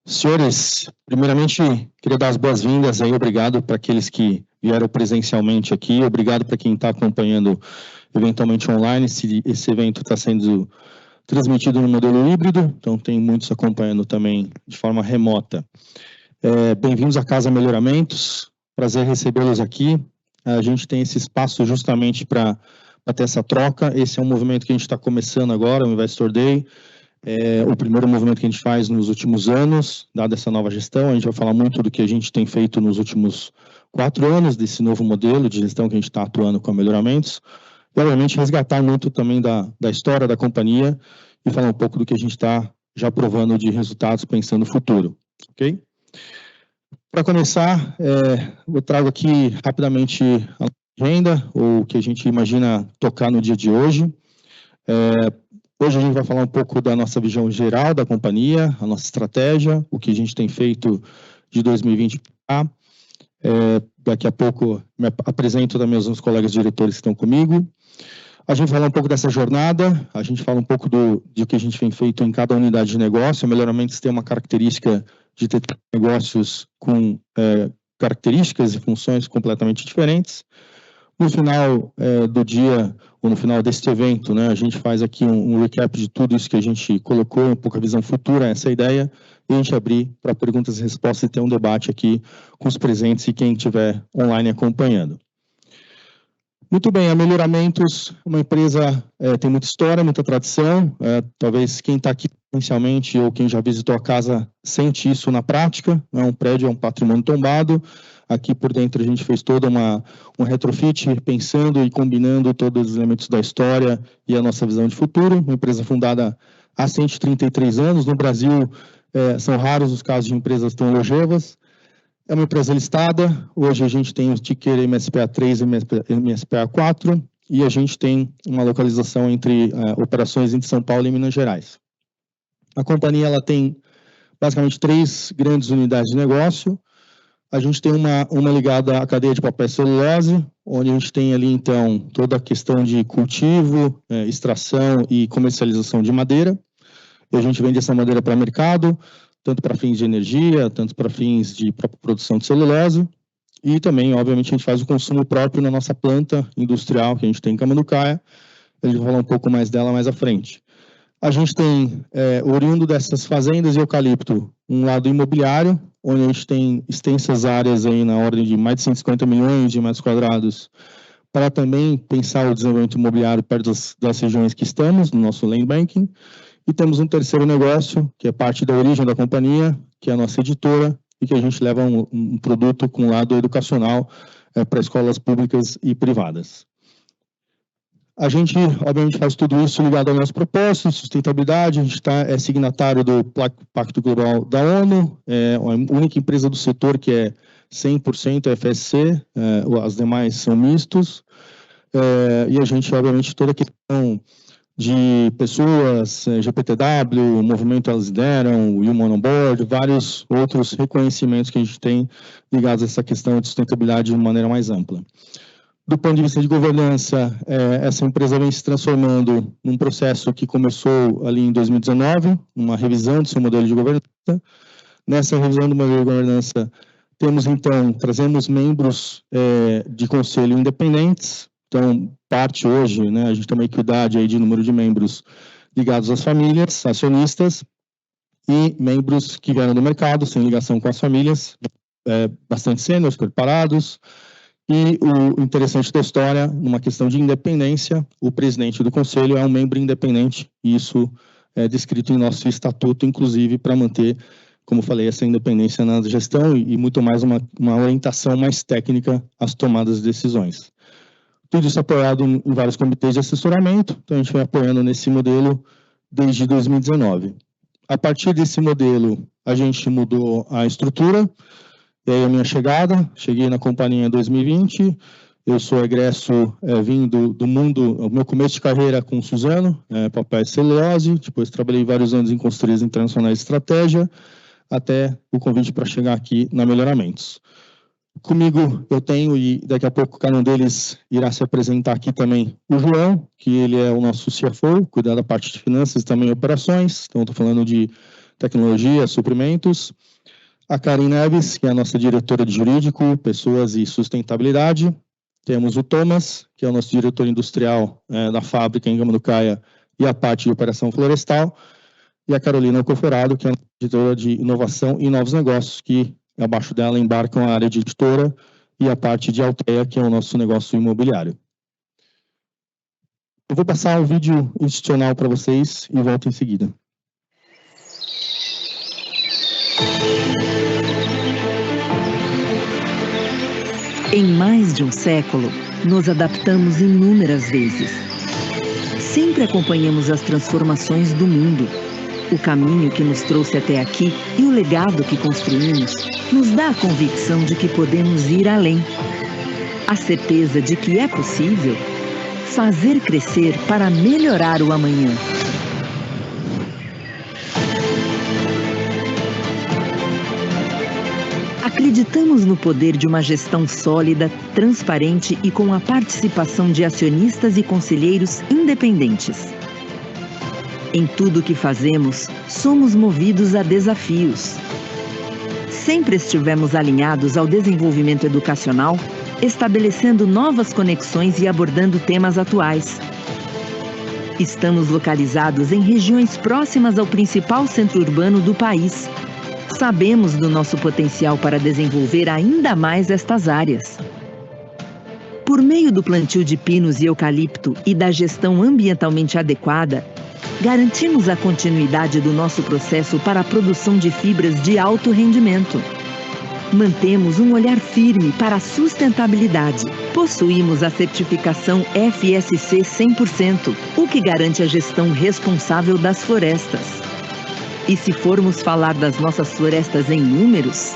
Senhores, primeiramente, queria dar as boas-vindas aí, obrigado para aqueles que vieram presencialmente aqui, obrigado para quem está acompanhando eventualmente online. Esse evento está sendo transmitido no modelo híbrido, então tem muitos acompanhando também de forma remota. Bem-vindos à Casa Melhoramentos, prazer recebê-los aqui. A gente tem esse espaço justamente para ter essa troca. Esse é um movimento que a gente está começando agora, o Investor Day. É o primeiro movimento que a gente faz nos últimos anos, dada essa nova gestão. A gente vai falar muito do que a gente tem feito nos últimos 4 anos, desse novo modelo de gestão que a gente está atuando com a Melhoramentos. E, obviamente, resgatar muito também da história da companhia e falar um pouco do que a gente está já provando de resultados pensando no futuro. Ok? Para começar, eu trago aqui rapidamente a agenda, ou o que a gente imagina tocar no dia de hoje. Hoje a gente vai falar um pouco da nossa visão geral da companhia, a nossa estratégia, o que a gente tem feito de 2020 para cá. Daqui a pouco me apresento também aos meus colegas diretores que estão comigo. A gente fala um pouco dessa jornada, a gente fala um pouco do que a gente tem feito em cada unidade de negócio. O Melhoramentos tem uma característica de ter negócios com características e funções completamente diferentes. No final do dia, ou no final deste evento, né, a gente faz aqui um recap de tudo isso que a gente colocou, um pouco a visão futura, essa ideia, e a gente abrir para perguntas e respostas e ter um debate aqui com os presentes e quem estiver online acompanhando. Muito bem, a Melhoramentos, uma empresa tem muita história, muita tradição, talvez quem está aqui inicialmente ou quem já visitou a casa sente isso na prática, é um prédio, é um patrimônio tombado. Aqui por dentro a gente fez toda um retrofit, pensando e combinando todos os elementos da história e a nossa visão de futuro. Uma empresa fundada há 133 anos. No Brasil, são raros os casos de empresas tão longevas. É uma empresa listada. Hoje a gente tem o ticker MSPA3 e MSPA4 e a gente tem uma localização entre operações entre São Paulo e Minas Gerais. A companhia ela tem basicamente 3 grandes unidades de negócio. A gente tem uma ligada à cadeia de papel e celulose, onde a gente tem ali, então, toda a questão de cultivo, extração e comercialização de madeira. E a gente vende essa madeira para o mercado, tanto para fins de energia, tanto para fins de própria produção de celulose. E também, obviamente, a gente faz o consumo próprio na nossa planta industrial, que a gente tem em Camanducaia. A gente vai falar um pouco mais dela mais à frente. A gente tem, oriundo dessas fazendas de eucalipto, um lado imobiliário, onde a gente tem extensas áreas aí na ordem de mais de 150 milhões de metros quadrados, para também pensar o desenvolvimento imobiliário perto das regiões que estamos, no nosso land banking. E temos um terceiro negócio, que é parte da origem da companhia, que é a nossa editora, e que a gente leva um produto com lado educacional para escolas públicas e privadas. A gente, obviamente, faz tudo isso ligado ao nosso propósito, sustentabilidade. A gente é signatário do Pacto Global da ONU, é a única empresa do setor que é 100% FSC, as demais são mistos. E a gente, obviamente, toda a questão de pessoas, GPTW, o movimento Elas Lideram, o Human on Board, vários outros reconhecimentos que a gente tem ligados a essa questão de sustentabilidade de maneira mais ampla. Do ponto de vista de governança, essa empresa vem se transformando num processo que começou ali em 2019, uma revisão do seu modelo de governança. Nessa revisão do modelo de governança, trazemos membros de conselho independentes. Então, parte hoje, né, a gente tem uma equidade aí de número de membros ligados às famílias, acionistas, e membros que vieram do mercado, sem ligação com as famílias, bastante sêniores, preparados. E o interessante da história, numa questão de independência, o presidente do conselho é um membro independente, e isso é descrito em nosso estatuto, inclusive para manter, como falei, essa independência na gestão e muito mais uma orientação mais técnica às tomadas de decisões. Tudo isso apoiado em vários comitês de assessoramento, então a gente vem apoiando nesse modelo desde 2019. A partir desse modelo, a gente mudou a estrutura. E aí a minha chegada, cheguei na companhia em 2020, eu sou egresso, vindo do mundo, o meu começo de carreira com Suzano, papel e celulose, depois trabalhei vários anos em consultorias internacionais de estratégia, até o convite para chegar aqui na Melhoramentos. Comigo eu tenho, e daqui a pouco cada um deles irá se apresentar aqui também, o João, que ele é o nosso CFO, cuida da parte de finanças e também operações, então estou falando de tecnologia, suprimentos. A Karen Neves, que é a nossa diretora de jurídico, pessoas e sustentabilidade. Temos o Thomas, que é o nosso diretor industrial da fábrica em Gama-do-Caia e a parte de operação florestal. E a Carolina Alcoforado, que é a diretora de inovação e novos negócios, que abaixo dela embarcam a área de editora e a parte de Altea, que é o nosso negócio imobiliário. Eu vou passar um vídeo institucional para vocês e volto em seguida. Em mais de um século, nos adaptamos inúmeras vezes. Sempre acompanhamos as transformações do mundo. O caminho que nos trouxe até aqui e o legado que construímos nos dá a convicção de que podemos ir além. A certeza de que é possível fazer crescer para melhorar o amanhã. Acreditamos no poder de uma gestão sólida, transparente e com a participação de acionistas e conselheiros independentes. Em tudo o que fazemos, somos movidos a desafios. Sempre estivemos alinhados ao desenvolvimento educacional, estabelecendo novas conexões e abordando temas atuais. Estamos localizados em regiões próximas ao principal centro urbano do país. Sabemos do nosso potencial para desenvolver ainda mais estas áreas. Por meio do plantio de pinos e eucalipto e da gestão ambientalmente adequada, garantimos a continuidade do nosso processo para a produção de fibras de alto rendimento. Mantemos um olhar firme para a sustentabilidade. Possuímos a certificação FSC 100%, o que garante a gestão responsável das florestas. E se formos falar das nossas florestas em números,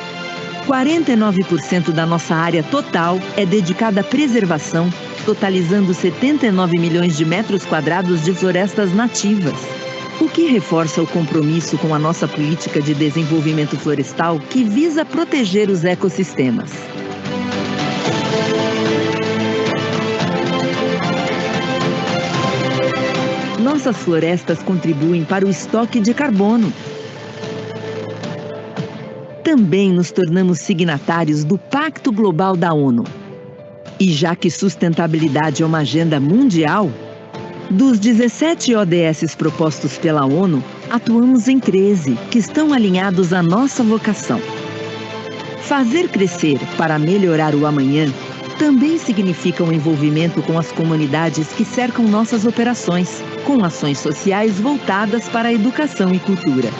49% da nossa área total é dedicada à preservação, totalizando 79 milhões de metros quadrados de florestas nativas. O que reforça o compromisso com a nossa política de desenvolvimento florestal que visa proteger os ecossistemas. Nossas florestas contribuem para o estoque de carbono. Também nos tornamos signatários do Pacto Global da ONU. E já que sustentabilidade é uma agenda mundial, dos 17 ODS propostos pela ONU, atuamos em 13, que estão alinhados à nossa vocação. Fazer crescer para melhorar o amanhã também significa o envolvimento com as comunidades que cercam nossas operações, com ações sociais voltadas para a educação e cultura.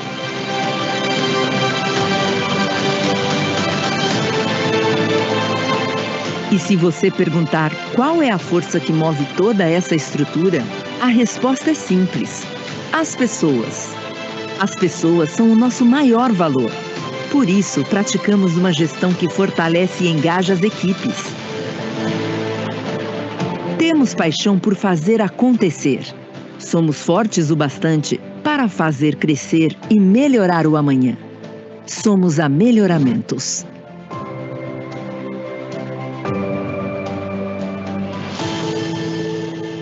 E se você perguntar qual é a força que move toda essa estrutura, a resposta é simples: as pessoas. As pessoas são o nosso maior valor. Por isso, praticamos uma gestão que fortalece e engaja as equipes. Temos paixão por fazer acontecer. Somos fortes o bastante para fazer crescer e melhorar o amanhã. Somos a Melhoramentos.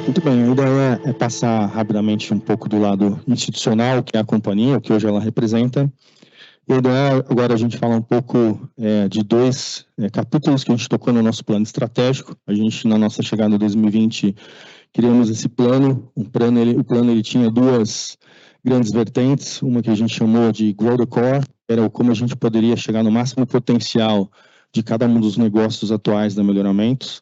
Muito bem, a ideia é passar rapidamente um pouco do lado institucional, que é a companhia, o que hoje ela representa. E a ideia agora a gente falar um pouco de dois capítulos que a gente tocou no nosso plano estratégico. A gente, na nossa chegada em 2020, criamos esse plano. O plano ele tinha duas grandes vertentes, uma que a gente chamou de Grow the Core, era como a gente poderia chegar no máximo potencial de cada um dos negócios atuais da Melhoramentos,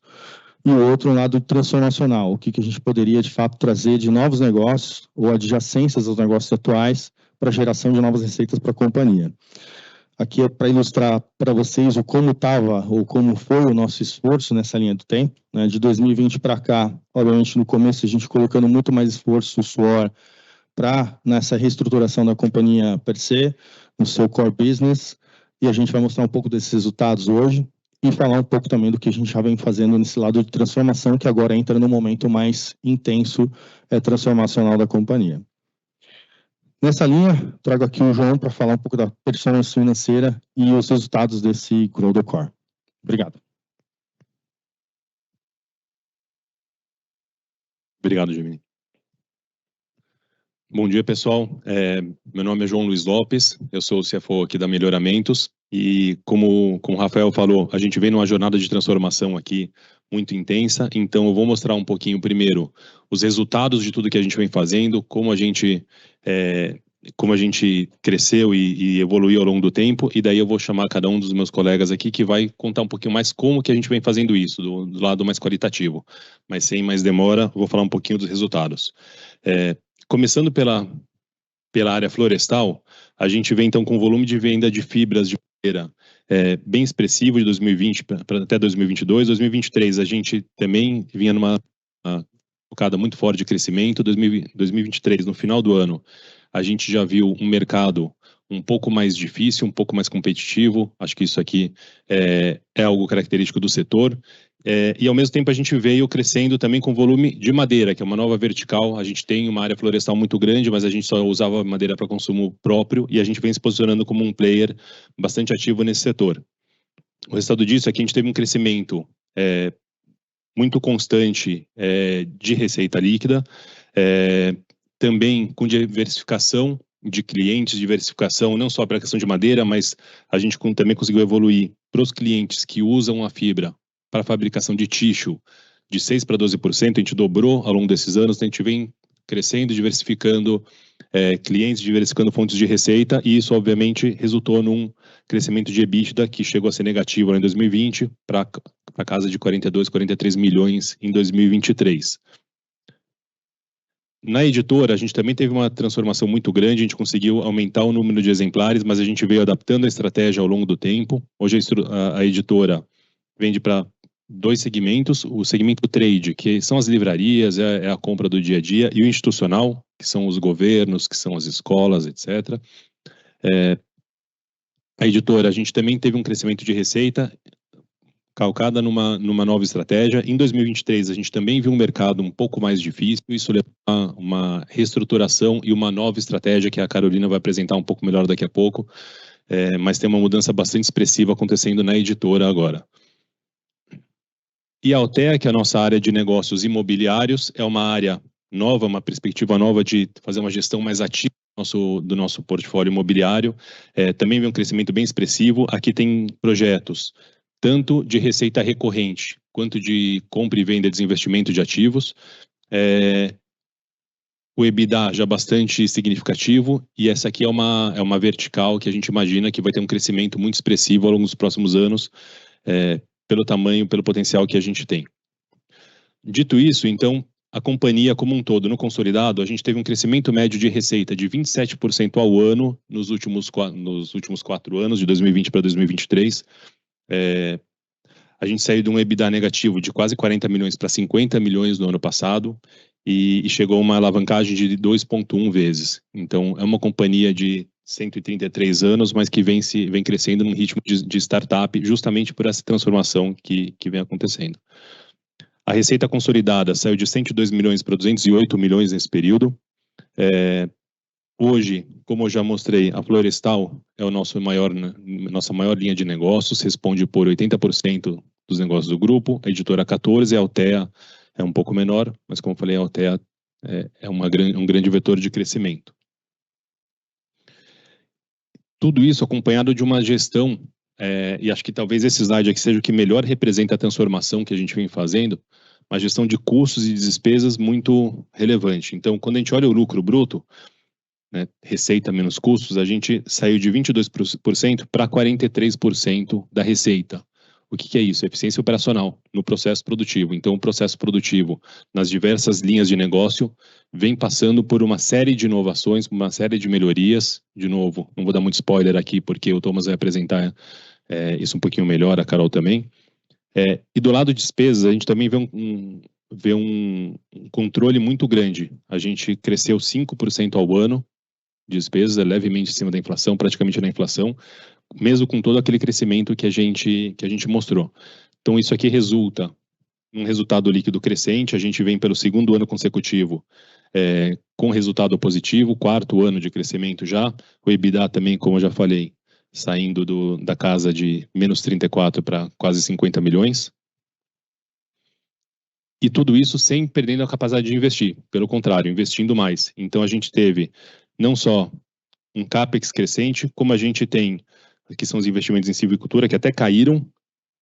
e o outro lado transformacional, o que a gente poderia, de fato, trazer de novos negócios ou adjacências aos negócios atuais para a geração de novas receitas para a companhia. Aqui é para ilustrar para vocês o como estava ou como foi o nosso esforço nessa linha do tempo, né? De 2020 para cá, obviamente no começo a gente colocando muito mais esforço, suor, para nessa reestruturação da companhia per se, no seu core business, e a gente vai mostrar um pouco desses resultados hoje, e falar um pouco também do que a gente já vem fazendo nesse lado de transformação, que agora entra no momento mais intenso transformacional da companhia. Nessa linha, trago aqui o João para falar um pouco da performance financeira e os resultados desse Grow the Core. Obrigado. Obrigado, Gemini. Bom dia, pessoal. Meu nome é João Luiz Lopes, eu sou o CFO aqui da Melhoramentos e como o Rafael falou, a gente vem numa jornada de transformação aqui muito intensa, então eu vou mostrar um pouquinho primeiro os resultados de tudo que a gente vem fazendo, como a gente cresceu e evoluiu ao longo do tempo, e daí eu vou chamar cada um dos meus colegas aqui que vai contar um pouquinho mais como que a gente vem fazendo isso, do lado mais qualitativo. Mas sem mais demora, eu vou falar um pouquinho dos resultados. Começando pela área florestal, a gente vem então com volume de venda de fibras de madeira bem expressivo de 2020 até 2022. 2023 a gente também vinha numa focada muito forte de crescimento. 2023, no final do ano, a gente já viu um mercado um pouco mais difícil, um pouco mais competitivo. Acho que isso aqui é algo característico do setor. E ao mesmo tempo a gente veio crescendo também com volume de madeira, que é uma nova vertical. A gente tem uma área florestal muito grande, mas a gente só usava madeira para consumo próprio e a gente vem se posicionando como um player bastante ativo nesse setor. O resultado disso é que a gente teve um crescimento muito constante de receita líquida, também com diversificação de clientes, diversificação não só para a questão de madeira, mas a gente também conseguiu evoluir para os clientes que usam a fibra para a fabricação de tixo de 6% para 12%, a gente dobrou ao longo desses anos, a gente vem crescendo, diversificando clientes, diversificando fontes de receita, e isso obviamente resultou num crescimento de EBITDA que chegou a ser negativo em 2020 para casa de 42, 43 milhões em 2023. Na editora, a gente também teve uma transformação muito grande, a gente conseguiu aumentar o número de exemplares, mas a gente veio adaptando a estratégia ao longo do tempo. Hoje a editora vende para 2 segmentos, o segmento trade, que são as livrarias, é a compra do dia a dia, e o institucional, que são os governos, que são as escolas, etc. A editora, a gente também teve um crescimento de receita, calcada numa nova estratégia. Em 2023, a gente também viu um mercado um pouco mais difícil, isso levou a uma reestruturação e uma nova estratégia que a Carolina vai apresentar um pouco melhor daqui a pouco, mas tem uma mudança bastante expressiva acontecendo na editora agora. E a Altea, que é a nossa área de negócios imobiliários, é uma área nova, uma perspectiva nova de fazer uma gestão mais ativa do nosso portfólio imobiliário. Também vem um crescimento bem expressivo. Aqui tem projetos tanto de receita recorrente, quanto de compra e venda, desinvestimento de ativos. O EBITDA já bastante significativo, e essa aqui é uma vertical que a gente imagina que vai ter um crescimento muito expressivo ao longo dos próximos anos, pelo tamanho, pelo potencial que a gente tem. Dito isso, então, a companhia como um todo, no consolidado, a gente teve um crescimento médio de receita de 27% ao ano nos últimos 4 anos, de 2020 para 2023. A gente saiu de um EBITDA negativo de quase 40 milhões para 50 milhões no ano passado e chegou a uma alavancagem de 2,1 vezes. Então, é uma companhia de 133 anos, mas que vem crescendo num ritmo de startup, justamente por essa transformação que vem acontecendo. A receita consolidada saiu de 102 milhões para 208 milhões nesse período. Hoje, como eu já mostrei, a Florestal é nossa maior linha de negócios, responde por 80% dos negócios do grupo, a editora 14%, a Altea é um pouco menor, mas como eu falei, a Altea é um grande vetor de crescimento. Tudo isso acompanhado de uma gestão, e acho que talvez esse slide aqui seja o que melhor representa a transformação que a gente vem fazendo, uma gestão de custos e despesas muito relevante. Então, quando a gente olha o lucro bruto, receita menos custos, a gente saiu de 22% para 43% da receita. O que é isso? Eficiência operacional no processo produtivo. Então, o processo produtivo, nas diversas linhas de negócio, vem passando por uma série de inovações, uma série de melhorias. De novo, não vou dar muito spoiler aqui, porque o Thomas vai apresentar isso um pouquinho melhor, a Carol também. E do lado de despesas, a gente também vê um controle muito grande. A gente cresceu 5% ao ano de despesas, levemente acima da inflação, praticamente na inflação, mesmo com todo aquele crescimento que a gente mostrou. Então, isso aqui resulta num resultado líquido crescente. A gente vem pelo 2º ano consecutivo com resultado positivo, 4º ano de crescimento já. O EBITDA também, como eu já falei, saindo da casa de menos 34 para quase 50 milhões. E tudo isso sem perdendo a capacidade de investir, pelo contrário, investindo mais. Então a gente teve não só um CAPEX crescente, como a gente tem, que são os investimentos em silvicultura, que até caíram,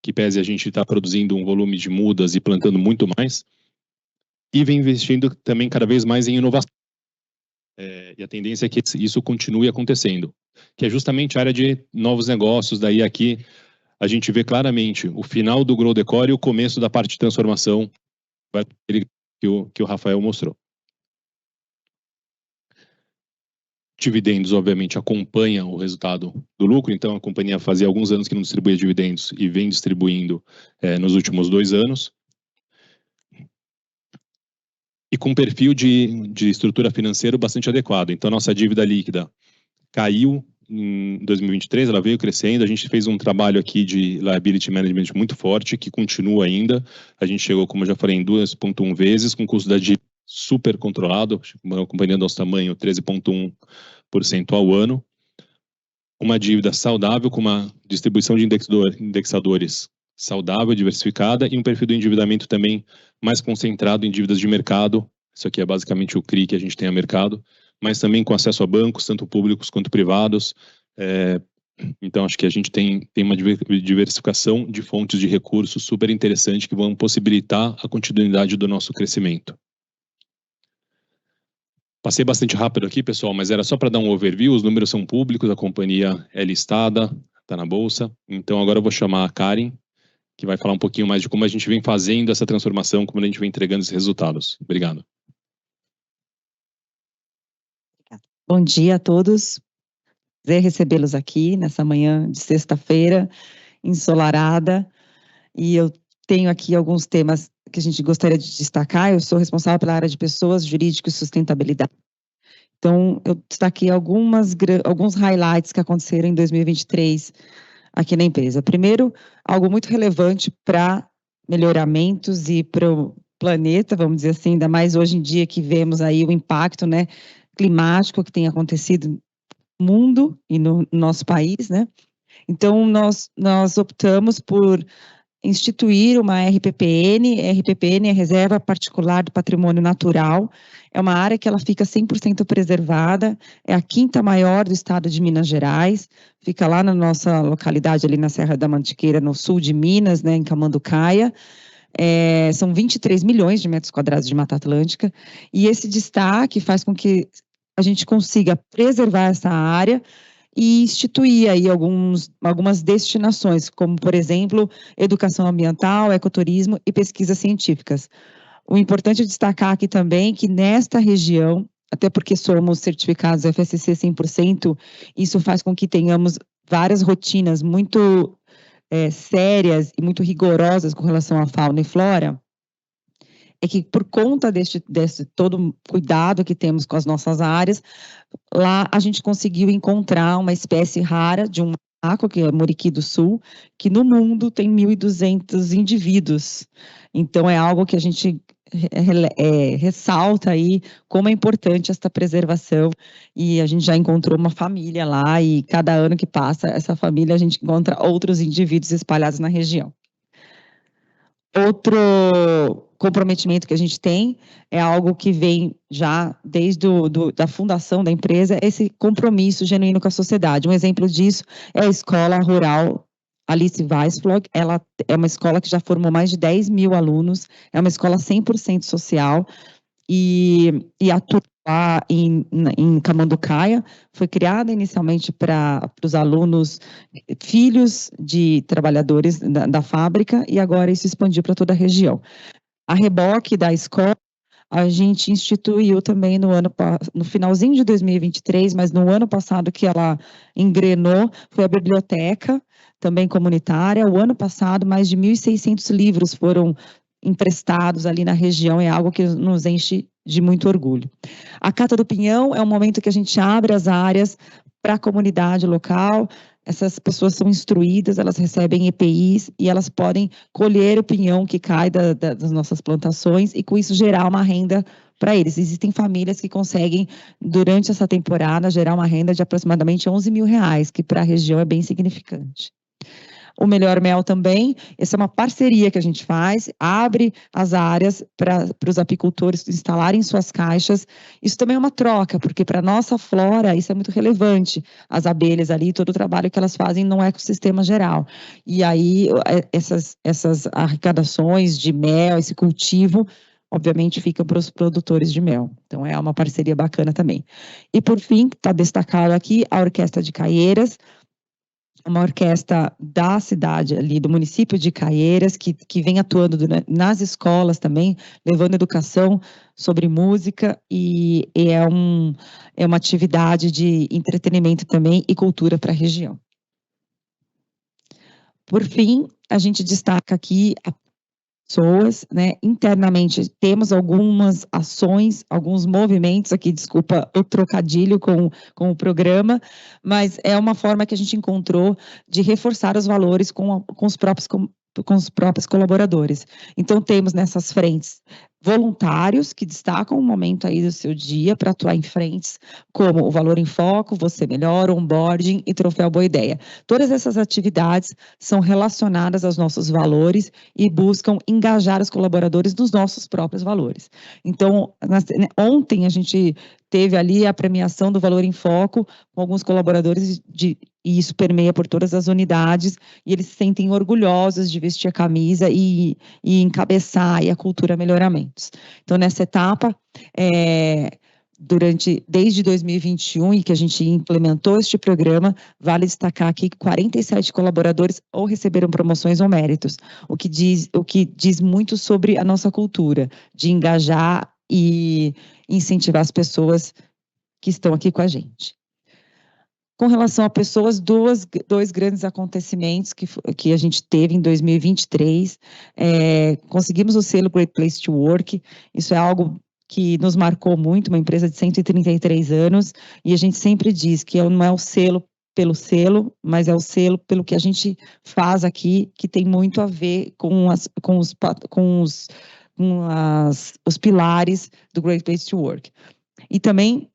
que pese a gente estar produzindo um volume de mudas e plantando muito mais, e vem investindo também cada vez mais em inovação. E a tendência é que isso continue acontecendo, que é justamente a área de novos negócios. Daí aqui a gente vê claramente o final do Grow Decor e o começo da parte de transformação que o Rafael mostrou. Dividendos, obviamente, acompanham o resultado do lucro, então a companhia fazia alguns anos que não distribuía dividendos e vem distribuindo nos últimos 2 anos. E com um perfil de estrutura financeira bastante adequado. Então, a nossa dívida líquida caiu em 2023, ela veio crescendo, a gente fez um trabalho aqui de liability management muito forte, que continua ainda. A gente chegou, como eu já falei, em 2,1 vezes, com custo da dívida super controlado, uma companhia do nosso tamanho, 13,1% ao ano. Uma dívida saudável, com uma distribuição de indexadores saudável, diversificada, e um perfil do endividamento também mais concentrado em dívidas de mercado. Isso aqui é basicamente o CRI que a gente tem a mercado, mas também com acesso a bancos, tanto públicos quanto privados. Então, acho que a gente tem uma diversificação de fontes de recursos super interessante que vão possibilitar a continuidade do nosso crescimento. Passei bastante rápido aqui, pessoal, mas era só para dar um overview. Os números são públicos, a companhia é listada, está na bolsa. Então, agora eu vou chamar a Karen, que vai falar um pouquinho mais de como a gente vem fazendo essa transformação, como a gente vem entregando esses resultados. Obrigado. Bom dia a todos. Prazer recebê-los aqui nessa manhã de sexta-feira, ensolarada. E eu tenho aqui alguns temas que a gente gostaria de destacar. Eu sou responsável pela área de pessoas, jurídico e sustentabilidade. Então, eu destaquei alguns highlights que aconteceram em 2023 aqui na empresa. Primeiro, algo muito relevante para melhoramentos e para o planeta, vamos dizer assim, ainda mais hoje em dia que vemos aí o impacto, né, climático que tem acontecido no mundo e no nosso país, né? Então, nós optamos por instituir uma RPPN. RPPN é Reserva Particular do Patrimônio Natural. É uma área que ela fica 100% preservada, é a 5ª maior do estado de Minas Gerais, fica lá na nossa localidade, ali na Serra da Mantiqueira, no sul de Minas, né, em Camanducaia. São 23 milhões de metros quadrados de Mata Atlântica, e esse destaque faz com que a gente consiga preservar essa área e instituir aí algumas destinações, como, por exemplo, educação ambiental, ecoturismo e pesquisas científicas. O importante é destacar aqui também que nesta região, até porque somos certificados FSC 100%, isso faz com que tenhamos várias rotinas muito sérias e muito rigorosas com relação à fauna e flora, é que por conta desse todo cuidado que temos com as nossas áreas, lá a gente conseguiu encontrar uma espécie rara de um macaco, que é Muriqui do Sul, que no mundo tem 1.200 indivíduos. Então é algo que a gente ressalta aí como é importante essa preservação, e a gente já encontrou uma família lá, e cada ano que passa, essa família a gente encontra outros indivíduos espalhados na região. Outro comprometimento que a gente tem é algo que vem já desde da fundação da empresa, esse compromisso genuíno com a sociedade. Um exemplo disso é a Escola Rural Alice Weisflog. Ela é uma escola que já formou mais de 10 mil alunos, é uma escola 100% social, e atua lá em Camanducaia. Foi criada inicialmente para os alunos, filhos de trabalhadores da fábrica, e agora isso expandiu para toda a região. A reboque da escola, a gente instituiu também no finalzinho de 2023, mas no ano passado que ela engrenou, foi a biblioteca, também comunitária. O ano passado, mais de 1.600 livros foram emprestados ali na região, é algo que nos enche de muito orgulho. A Cata do Pinhão é um momento que a gente abre as áreas para a comunidade local. Essas pessoas são instruídas, elas recebem EPIs e elas podem colher o pinhão que cai das nossas plantações e com isso gerar uma renda para eles. Existem famílias que conseguem, durante essa temporada, gerar uma renda de aproximadamente R$11 mil, que para a região é bem significante. o Melhor Mel também. Essa é uma parceria que a gente faz, abre as áreas para os apicultores instalarem suas caixas. Isso também é uma troca, porque para a nossa flora isso é muito relevante. As abelhas ali, todo o trabalho que elas fazem no ecossistema geral. E aí essas arrecadações de mel, esse cultivo, obviamente fica para os produtores de mel. Então é uma parceria bacana também. E por fim, está destacado aqui a Orquestra de Caieiras, uma orquestra da cidade ali, do município de Caieiras, que vem atuando nas escolas também, levando educação sobre música e é uma atividade de entretenimento também e cultura para a região. Por fim, a gente destaca aqui pessoas, né? Internamente temos algumas ações, alguns movimentos aqui, desculpa o trocadilho com o programa, mas é uma forma que a gente encontrou de reforçar os valores com os próprios colaboradores. Então temos nessas frentes voluntários que destacam um momento aí do seu dia para atuar em frentes como o Valor em Foco, Você Melhor, Onboarding e Troféu Boa Ideia. Todas essas atividades são relacionadas aos nossos valores e buscam engajar os colaboradores nos nossos próprios valores. Então, ontem a gente teve ali a premiação do Valor em Foco com alguns colaboradores e isso permeia por todas as unidades, e eles se sentem orgulhosos de vestir a camisa e encabeçar aí a cultura Melhoramentos. Então, nessa etapa, desde 2021, e que a gente implementou este programa, vale destacar aqui que 47 colaboradores ou receberam promoções ou méritos, o que diz muito sobre a nossa cultura, de engajar e incentivar as pessoas que estão aqui com a gente. Com relação a pessoas, dois grandes acontecimentos que a gente teve em 2023, conseguimos o selo Great Place to Work, isso é algo que nos marcou muito, uma empresa de 133 anos, e a gente sempre diz que não é o selo pelo selo, mas é o selo pelo que a gente faz aqui, que tem muito a ver com os pilares do Great Place to Work. E também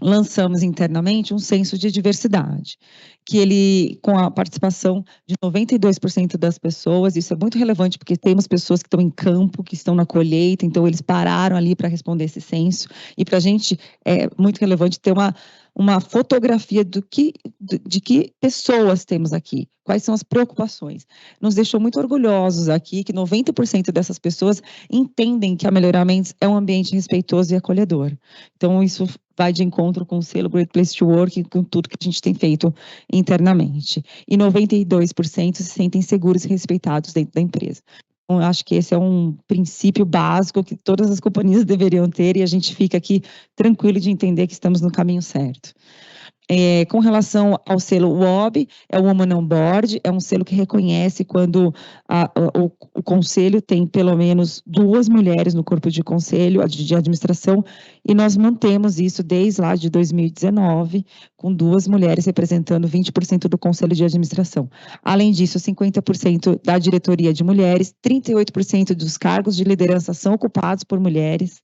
lançamos internamente um censo de diversidade, que com a participação de 92% das pessoas, isso é muito relevante porque temos pessoas que estão em campo, que estão na colheita, então eles pararam ali para responder esse censo, e para a gente é muito relevante ter uma fotografia de que pessoas temos aqui, quais são as preocupações. Nos deixou muito orgulhosos aqui que 90% dessas pessoas entendem que a Melhoramentos é um ambiente respeitoso e acolhedor. Então, isso vai de encontro com o selo Great Place to Work e com tudo que a gente tem feito internamente. E 92% se sentem seguros e respeitados dentro da empresa. Então, eu acho que esse é um princípio básico que todas as companhias deveriam ter e a gente fica aqui tranquilo de entender que estamos no caminho certo. Com relação ao selo WOB, é o Woman on Board, é um selo que reconhece quando o conselho tem pelo menos 2 mulheres no corpo de conselho de administração, e nós mantemos isso desde lá de 2019, com 2 mulheres representando 20% do conselho de administração. Além disso, 50% da diretoria de mulheres, 38% dos cargos de liderança são ocupados por mulheres,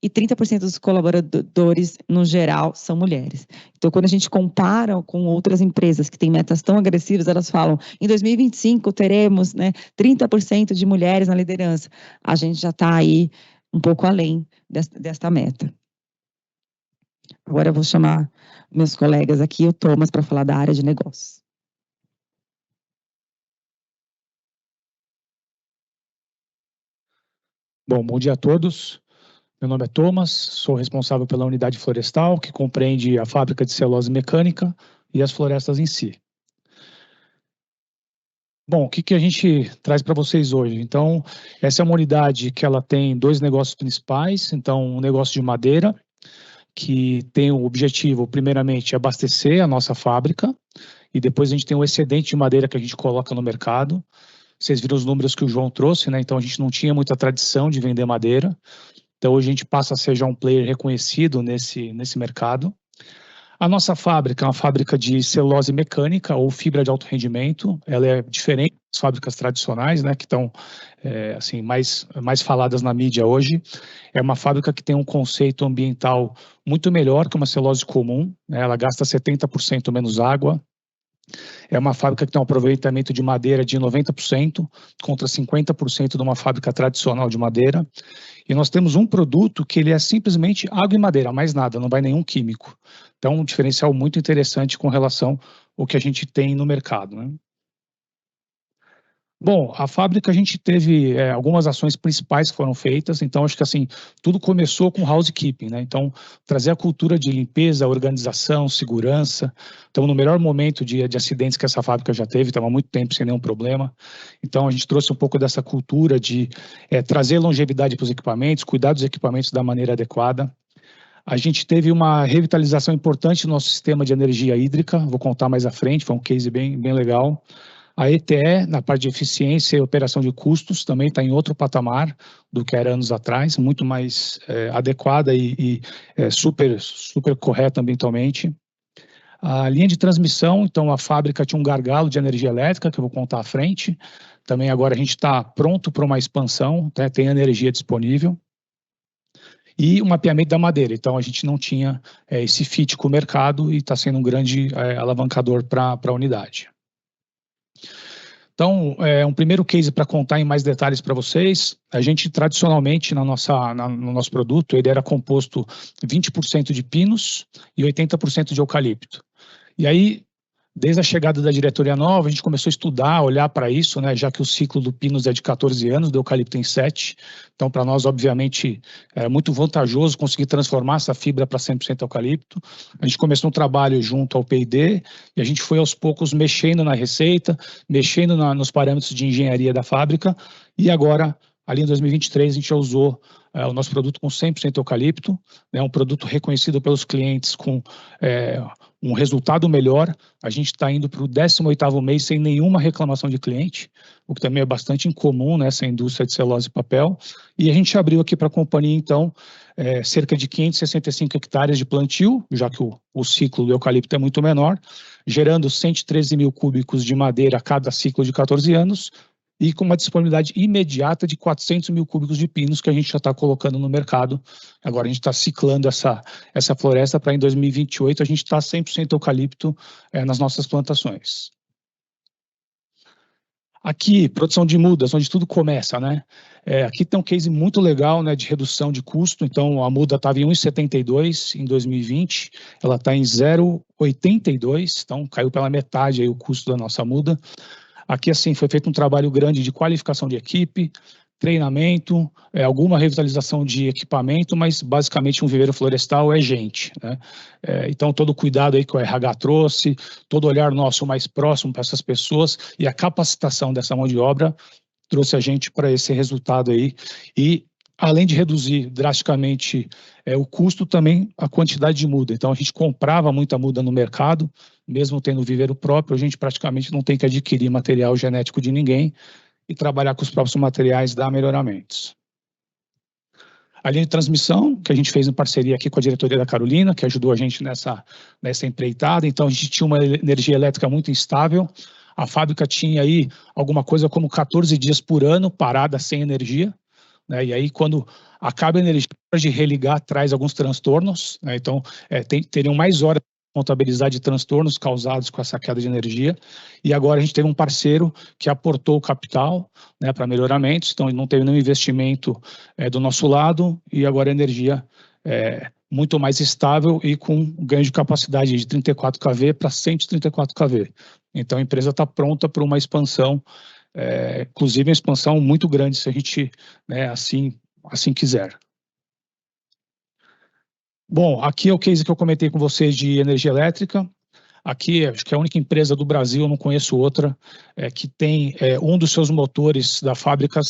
e 30% dos colaboradores, no geral, são mulheres. Então, quando a gente compara com outras empresas que têm metas tão agressivas, elas falam, em 2025 teremos 30% de mulheres na liderança. A gente já está aí um pouco além desta meta. Agora eu vou chamar meus colegas aqui, o Thomas, para falar da área de negócios. Bom dia a todos. Meu nome é Thomas, sou responsável pela unidade florestal, que compreende a fábrica de celulose mecânica e as florestas em si. Bom, o que a gente traz para vocês hoje? Então, essa é uma unidade que ela tem 2 negócios principais. Então, um negócio de madeira, que tem o objetivo, primeiramente, abastecer a nossa fábrica, e depois a gente tem o excedente de madeira que a gente coloca no mercado. Vocês viram os números que o João trouxe, né? Então, a gente não tinha muita tradição de vender madeira. Então, hoje a gente passa a ser já um player reconhecido nesse mercado. A nossa fábrica é uma fábrica de celulose mecânica ou fibra de alto rendimento. Ela é diferente das fábricas tradicionais, né, que estão assim, mais faladas na mídia hoje. É uma fábrica que tem um conceito ambiental muito melhor que uma celulose comum, né? Ela gasta 70% menos água, É uma fábrica que tem um aproveitamento de madeira de 90%, contra 50% de uma fábrica tradicional de madeira. E nós temos um produto que ele é simplesmente água e madeira, mais nada, não vai nenhum químico. Então, um diferencial muito interessante com relação ao que a gente tem no mercado, né? Bom, a fábrica a gente teve algumas ações principais que foram feitas, então acho que assim, tudo começou com housekeeping, né? Então, trazer a cultura de limpeza, organização, segurança. Então, no melhor momento de acidentes que essa fábrica já teve, estava há muito tempo sem nenhum problema. Então, a gente trouxe um pouco dessa cultura de trazer longevidade para os equipamentos, cuidar dos equipamentos da maneira adequada. A gente teve uma revitalização importante no nosso sistema de energia hídrica, vou contar mais à frente, foi um case bem legal. A ETE, na parte de eficiência e operação de custos, também está em outro patamar do que era anos atrás, muito mais adequada e super correta ambientalmente. A linha de transmissão, então a fábrica tinha um gargalo de energia elétrica, que eu vou contar à frente. Também agora a gente está pronto para uma expansão, né, tem energia disponível. E o mapeamento da madeira, então a gente não tinha esse fit com o mercado e está sendo um grande alavancador para a unidade. Então, um primeiro case para contar em mais detalhes para vocês, a gente tradicionalmente no nosso produto, ele era composto 20% de pinos e 80% de eucalipto. E aí, desde a chegada da diretoria nova, a gente começou a estudar, olhar para isso, né, já que o ciclo do pinos é de 14 anos, do eucalipto tem 7. Então, para nós, obviamente, é muito vantajoso conseguir transformar essa fibra para 100% eucalipto. A gente começou um trabalho junto ao P&D e a gente foi aos poucos mexendo na receita, mexendo nos parâmetros de engenharia da fábrica e agora, ali em 2023, a gente já usou o nosso produto com 100% eucalipto, né, um produto reconhecido pelos clientes com um resultado melhor. A gente está indo para o 18º mês sem nenhuma reclamação de cliente, o que também é bastante incomum nessa indústria de celulose e papel. E a gente abriu aqui para a companhia, então, cerca de 565 hectares de plantio, já que o ciclo do eucalipto é muito menor, gerando 113 mil cúbicos de madeira a cada ciclo de 14 anos, e com uma disponibilidade imediata de 400 mil cúbicos de pinos que a gente já está colocando no mercado. Agora a gente está ciclando essa floresta para em 2028 a gente está 100% eucalipto nas nossas plantações. Aqui, produção de mudas, onde tudo começa, né? Aqui tem um case muito legal, né, de redução de custo. Então, a muda estava em 1,72 em 2020, ela está em 0,82, então caiu pela metade aí o custo da nossa muda. Aqui, assim, foi feito um trabalho grande de qualificação de equipe, treinamento, alguma revitalização de equipamento, mas basicamente um viveiro florestal é gente, né? Então, todo o cuidado aí que o RH trouxe, todo olhar nosso mais próximo para essas pessoas e a capacitação dessa mão de obra trouxe a gente para esse resultado aí. E, além de reduzir drasticamente o custo, também a quantidade de muda. Então, a gente comprava muita muda no mercado, mesmo tendo viveiro próprio, a gente praticamente não tem que adquirir material genético de ninguém e trabalhar com os próprios materiais dá melhoramentos. A linha de transmissão, que a gente fez em parceria aqui com a diretoria da Carolina, que ajudou a gente nessa empreitada. Então, a gente tinha uma energia elétrica muito instável. A fábrica tinha aí alguma coisa como 14 dias por ano parada sem energia, né? E aí, quando acaba a energia, de religar traz alguns transtornos, né? Então, teriam mais horas contabilizar de transtornos causados com essa queda de energia, e agora a gente teve um parceiro que aportou o capital, né, para melhoramentos, então não teve nenhum investimento do nosso lado, e agora a energia muito mais estável e com ganho de capacidade de 34 kV para 134 kV. Então a empresa está pronta para uma expansão, inclusive uma expansão muito grande, se a gente, né, assim quiser. Bom, aqui é o case que eu comentei com vocês de energia elétrica. Aqui, acho que é a única empresa do Brasil, eu não conheço outra, que tem um dos seus motores da fábrica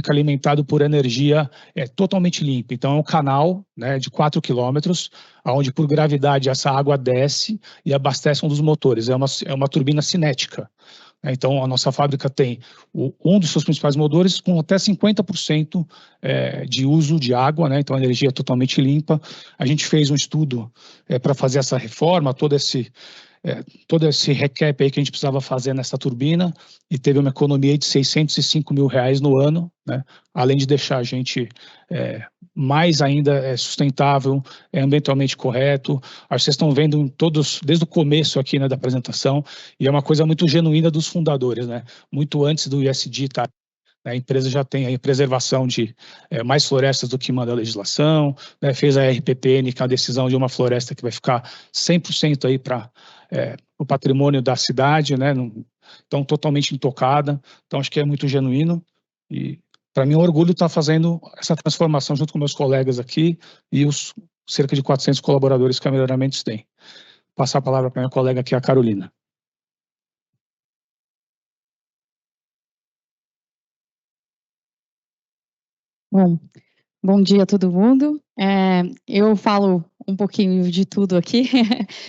alimentado por energia totalmente limpa. Então, é um canal, né, de 4 quilômetros, onde por gravidade essa água desce e abastece um dos motores. É uma turbina cinética. Então, a nossa fábrica tem um dos seus principais motores com até 50% de uso de água, né? Então, a energia é totalmente limpa. A gente fez um estudo para fazer essa reforma, todo esse todo esse recap aí que a gente precisava fazer nessa turbina, e teve uma economia de R$605 mil no ano, né? Além de deixar a gente mais ainda sustentável, ambientalmente correto. Acho que vocês estão vendo todos, desde o começo aqui, né, da apresentação, e é uma coisa muito genuína dos fundadores, né? Muito antes do ESG estar. A empresa já tem a preservação de mais florestas do que manda a legislação, né, fez a RPPN, que é a decisão de uma floresta que vai ficar 100% aí para o patrimônio da cidade, né, então totalmente intocada. Então acho que é muito genuíno e para mim é um orgulho estar fazendo essa transformação junto com meus colegas aqui e os cerca de 400 colaboradores que a Melhoramentos tem. Passar a palavra para minha colega aqui, a Carolina. Bom dia a todo mundo. Eu falo um pouquinho de tudo aqui.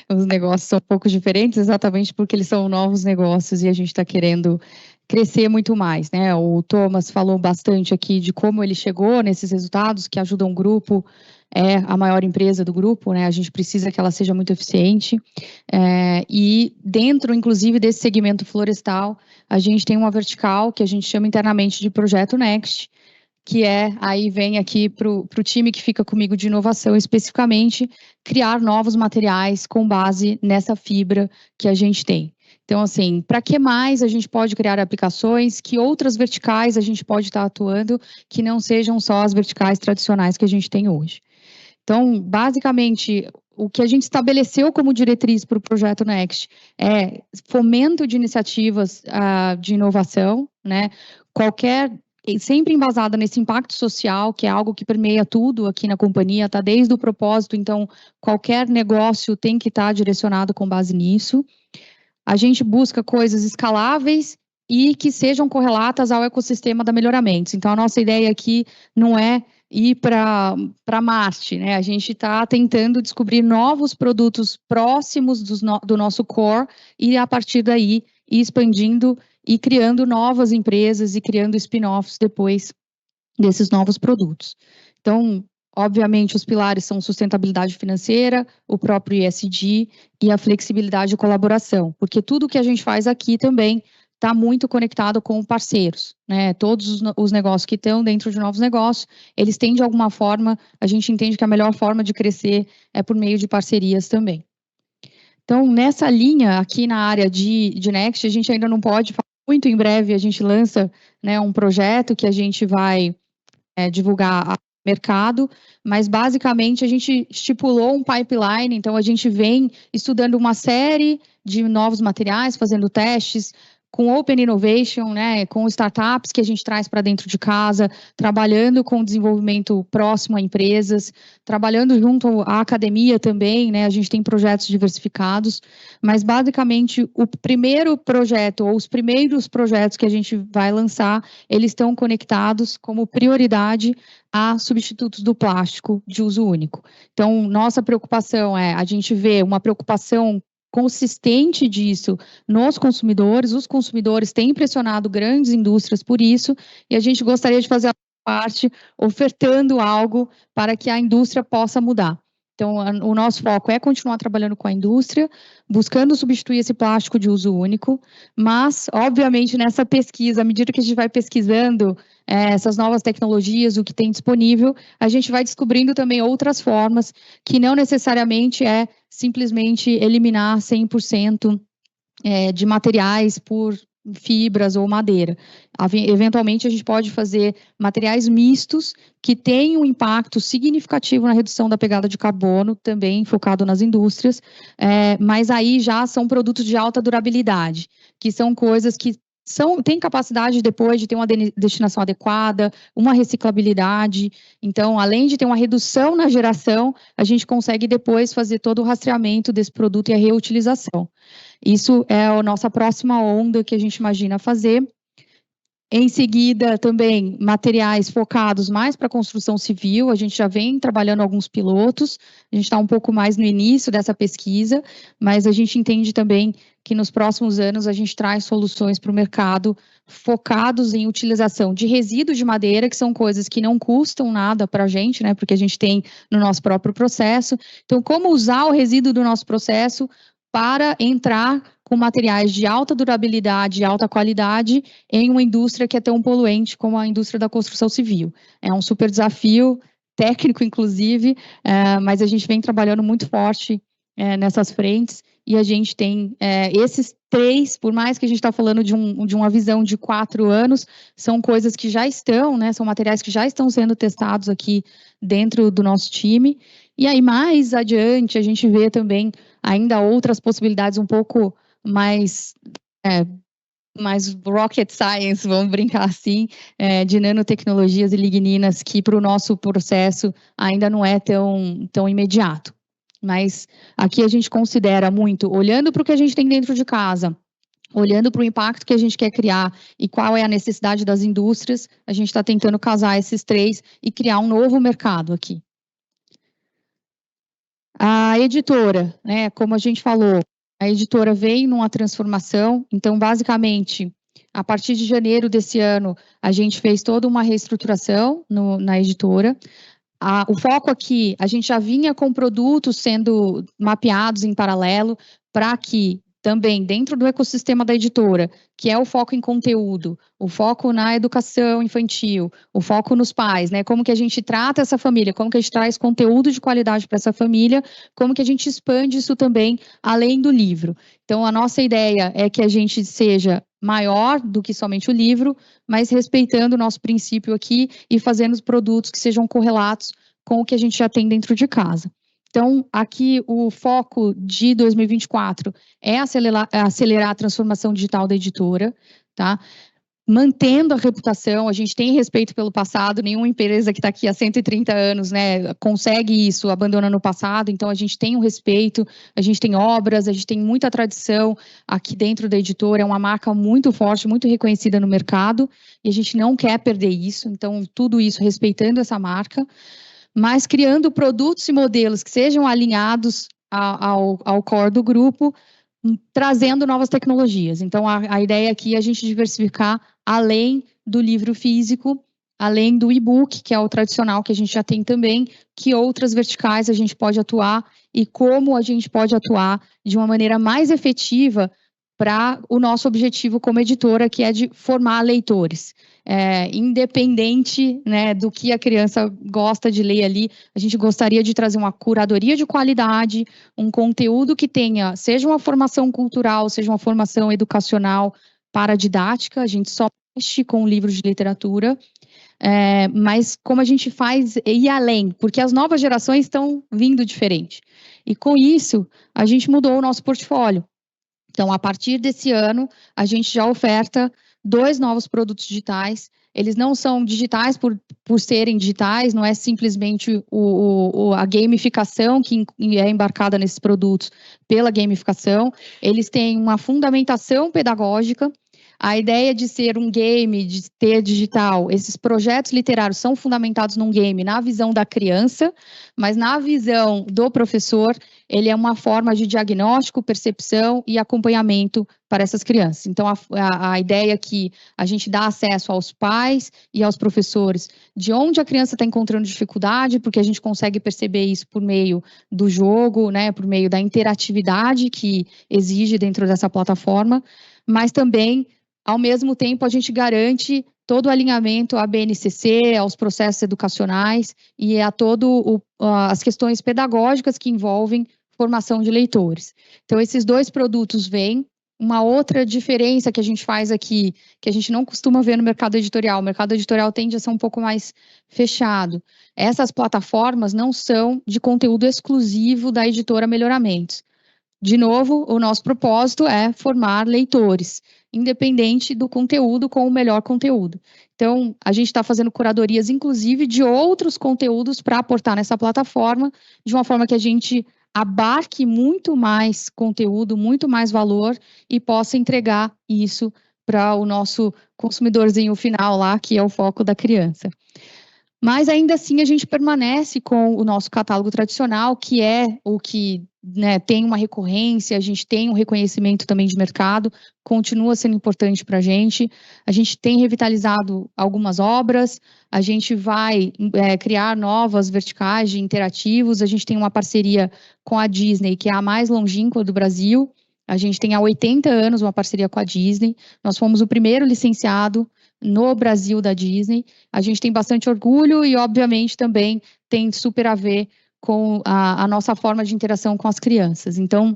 Os negócios são um pouco diferentes, exatamente porque eles são novos negócios e a gente está querendo crescer muito mais, né? O Thomas falou bastante aqui de como ele chegou nesses resultados, que ajudam o grupo, é a maior empresa do grupo, né? A gente precisa que ela seja muito eficiente. E dentro, inclusive, desse segmento florestal, a gente tem uma vertical que a gente chama internamente de Projeto Next, que aí vem aqui para o time que fica comigo de inovação, especificamente, criar novos materiais com base nessa fibra que a gente tem. Então, assim, para que mais a gente pode criar aplicações, que outras verticais a gente pode estar atuando, que não sejam só as verticais tradicionais que a gente tem hoje. Então, basicamente, o que a gente estabeleceu como diretriz para o Projeto Next é fomento de iniciativas de inovação, né? Sempre embasada nesse impacto social, que é algo que permeia tudo aqui na companhia, tá desde o propósito, então qualquer negócio tem que estar direcionado com base nisso. A gente busca coisas escaláveis e que sejam correlatas ao ecossistema da Melhoramentos. Então a nossa ideia aqui não é ir para Marte, né? A gente está tentando descobrir novos produtos próximos do nosso core e a partir daí ir expandindo e criando novas empresas e criando spin-offs depois desses novos produtos. Então, obviamente, os pilares são sustentabilidade financeira, o próprio ESG e a flexibilidade e colaboração, porque tudo que a gente faz aqui também está muito conectado com parceiros, né? Todos os negócios que estão dentro de novos negócios, eles têm de alguma forma, a gente entende que a melhor forma de crescer é por meio de parcerias também. Então, nessa linha, aqui na área de Next, a gente ainda não pode falar muito, em breve a gente lança, né, um projeto que a gente vai divulgar ao mercado, mas basicamente a gente estipulou um pipeline, então a gente vem estudando uma série de novos materiais, fazendo testes, com Open Innovation, né, com startups que a gente traz para dentro de casa, trabalhando com desenvolvimento próximo a empresas, trabalhando junto à academia também, né, a gente tem projetos diversificados, mas basicamente o primeiro projeto ou os primeiros projetos que a gente vai lançar, eles estão conectados como prioridade a substitutos do plástico de uso único. Então, nossa preocupação a gente vê uma preocupação consistente disso nos consumidores, os consumidores têm pressionado grandes indústrias por isso, e a gente gostaria de fazer a parte ofertando algo para que a indústria possa mudar. Então, o nosso foco é continuar trabalhando com a indústria, buscando substituir esse plástico de uso único, mas, obviamente, nessa pesquisa, à medida que a gente vai pesquisando essas novas tecnologias, o que tem disponível, a gente vai descobrindo também outras formas, que não necessariamente é simplesmente eliminar 100% de materiais por fibras ou madeira. Eventualmente, a gente pode fazer materiais mistos que têm um impacto significativo na redução da pegada de carbono, também focado nas indústrias, mas aí já são produtos de alta durabilidade, que são coisas que têm capacidade depois de ter uma destinação adequada, uma reciclabilidade. Então, além de ter uma redução na geração, a gente consegue depois fazer todo o rastreamento desse produto e a reutilização. Isso é a nossa próxima onda que a gente imagina fazer. Em seguida, também, materiais focados mais para a construção civil, a gente já vem trabalhando alguns pilotos, a gente está um pouco mais no início dessa pesquisa, mas a gente entende também que nos próximos anos a gente traz soluções para o mercado focados em utilização de resíduos de madeira, que são coisas que não custam nada para a gente, né, porque a gente tem no nosso próprio processo. Então, como usar o resíduo do nosso processo para entrar com materiais de alta durabilidade e alta qualidade em uma indústria que é tão poluente como a indústria da construção civil. É um super desafio, técnico inclusive, mas a gente vem trabalhando muito forte nessas frentes, e a gente tem esses 3, por mais que a gente está falando de uma visão de 4 anos, são coisas que já estão, né, são materiais que já estão sendo testados aqui dentro do nosso time, e aí mais adiante a gente vê também ainda outras possibilidades um pouco mais rocket science, vamos brincar assim, de nanotecnologias e ligninas, que para o nosso processo ainda não é tão imediato. Mas aqui a gente considera muito, olhando para o que a gente tem dentro de casa, olhando para o impacto que a gente quer criar e qual é a necessidade das indústrias, a gente está tentando casar esses 3 e criar um novo mercado aqui. A editora, né, como a gente falou, a editora vem numa transformação, então, basicamente, a partir de janeiro desse ano, a gente fez toda uma reestruturação na editora. O foco aqui, a gente já vinha com produtos sendo mapeados em paralelo para que também dentro do ecossistema da editora, que é o foco em conteúdo, o foco na educação infantil, o foco nos pais, né? Como que a gente trata essa família, como que a gente traz conteúdo de qualidade para essa família, como que a gente expande isso também além do livro. Então, a nossa ideia é que a gente seja maior do que somente o livro, mas respeitando o nosso princípio aqui e fazendo os produtos que sejam correlatos com o que a gente já tem dentro de casa. Então, aqui o foco de 2024 é acelerar a transformação digital da editora, tá? Mantendo a reputação, a gente tem respeito pelo passado, nenhuma empresa que está aqui há 130 anos, né, consegue isso, abandona no passado, então a gente tem um respeito, a gente tem obras, a gente tem muita tradição aqui dentro da editora, é uma marca muito forte, muito reconhecida no mercado, e a gente não quer perder isso, então tudo isso respeitando essa marca, mas criando produtos e modelos que sejam alinhados ao core do grupo, trazendo novas tecnologias. Então, a ideia aqui é a gente diversificar além do livro físico, além do e-book, que é o tradicional que a gente já tem também, que outras verticais a gente pode atuar e como a gente pode atuar de uma maneira mais efetiva para o nosso objetivo como editora, que é de formar leitores. Independente, né, do que a criança gosta de ler ali, a gente gostaria de trazer uma curadoria de qualidade, um conteúdo que tenha, seja uma formação cultural, seja uma formação educacional para didática, a gente só mexe com livros de literatura, mas como a gente faz ir além, porque as novas gerações estão vindo diferente. E com isso, a gente mudou o nosso portfólio. Então, a partir desse ano, a gente já oferta 2 novos produtos digitais. Eles não são digitais por serem digitais, não é simplesmente a gamificação que é embarcada nesses produtos pela gamificação. Eles têm uma fundamentação pedagógica. A ideia de ser um game, de ter digital, esses projetos literários são fundamentados num game na visão da criança, mas na visão do professor, ele é uma forma de diagnóstico, percepção e acompanhamento para essas crianças. Então, a ideia é que a gente dá acesso aos pais e aos professores de onde a criança está encontrando dificuldade, porque a gente consegue perceber isso por meio do jogo, né, por meio da interatividade que exige dentro dessa plataforma, mas também, ao mesmo tempo, a gente garante todo o alinhamento à BNCC, aos processos educacionais e a as questões pedagógicas que envolvem formação de leitores. Então, esses 2 produtos vêm. Uma outra diferença que a gente faz aqui, que a gente não costuma ver no mercado editorial, o mercado editorial tende a ser um pouco mais fechado. Essas plataformas não são de conteúdo exclusivo da editora Melhoramentos. De novo, o nosso propósito é formar leitores, independente do conteúdo, com o melhor conteúdo. Então, a gente está fazendo curadorias, inclusive, de outros conteúdos para aportar nessa plataforma, de uma forma que a gente abarque muito mais conteúdo, muito mais valor e possa entregar isso para o nosso consumidorzinho final lá, que é o foco da criança. Mas ainda assim a gente permanece com o nosso catálogo tradicional, que é o que, né, tem uma recorrência, a gente tem um reconhecimento também de mercado, continua sendo importante para a gente tem revitalizado algumas obras, a gente vai criar novas verticais de interativos, a gente tem uma parceria com a Disney, que é a mais longínqua do Brasil, a gente tem há 80 anos uma parceria com a Disney, nós fomos o primeiro licenciado no Brasil da Disney, a gente tem bastante orgulho e, obviamente, também tem super a ver com a nossa forma de interação com as crianças. Então,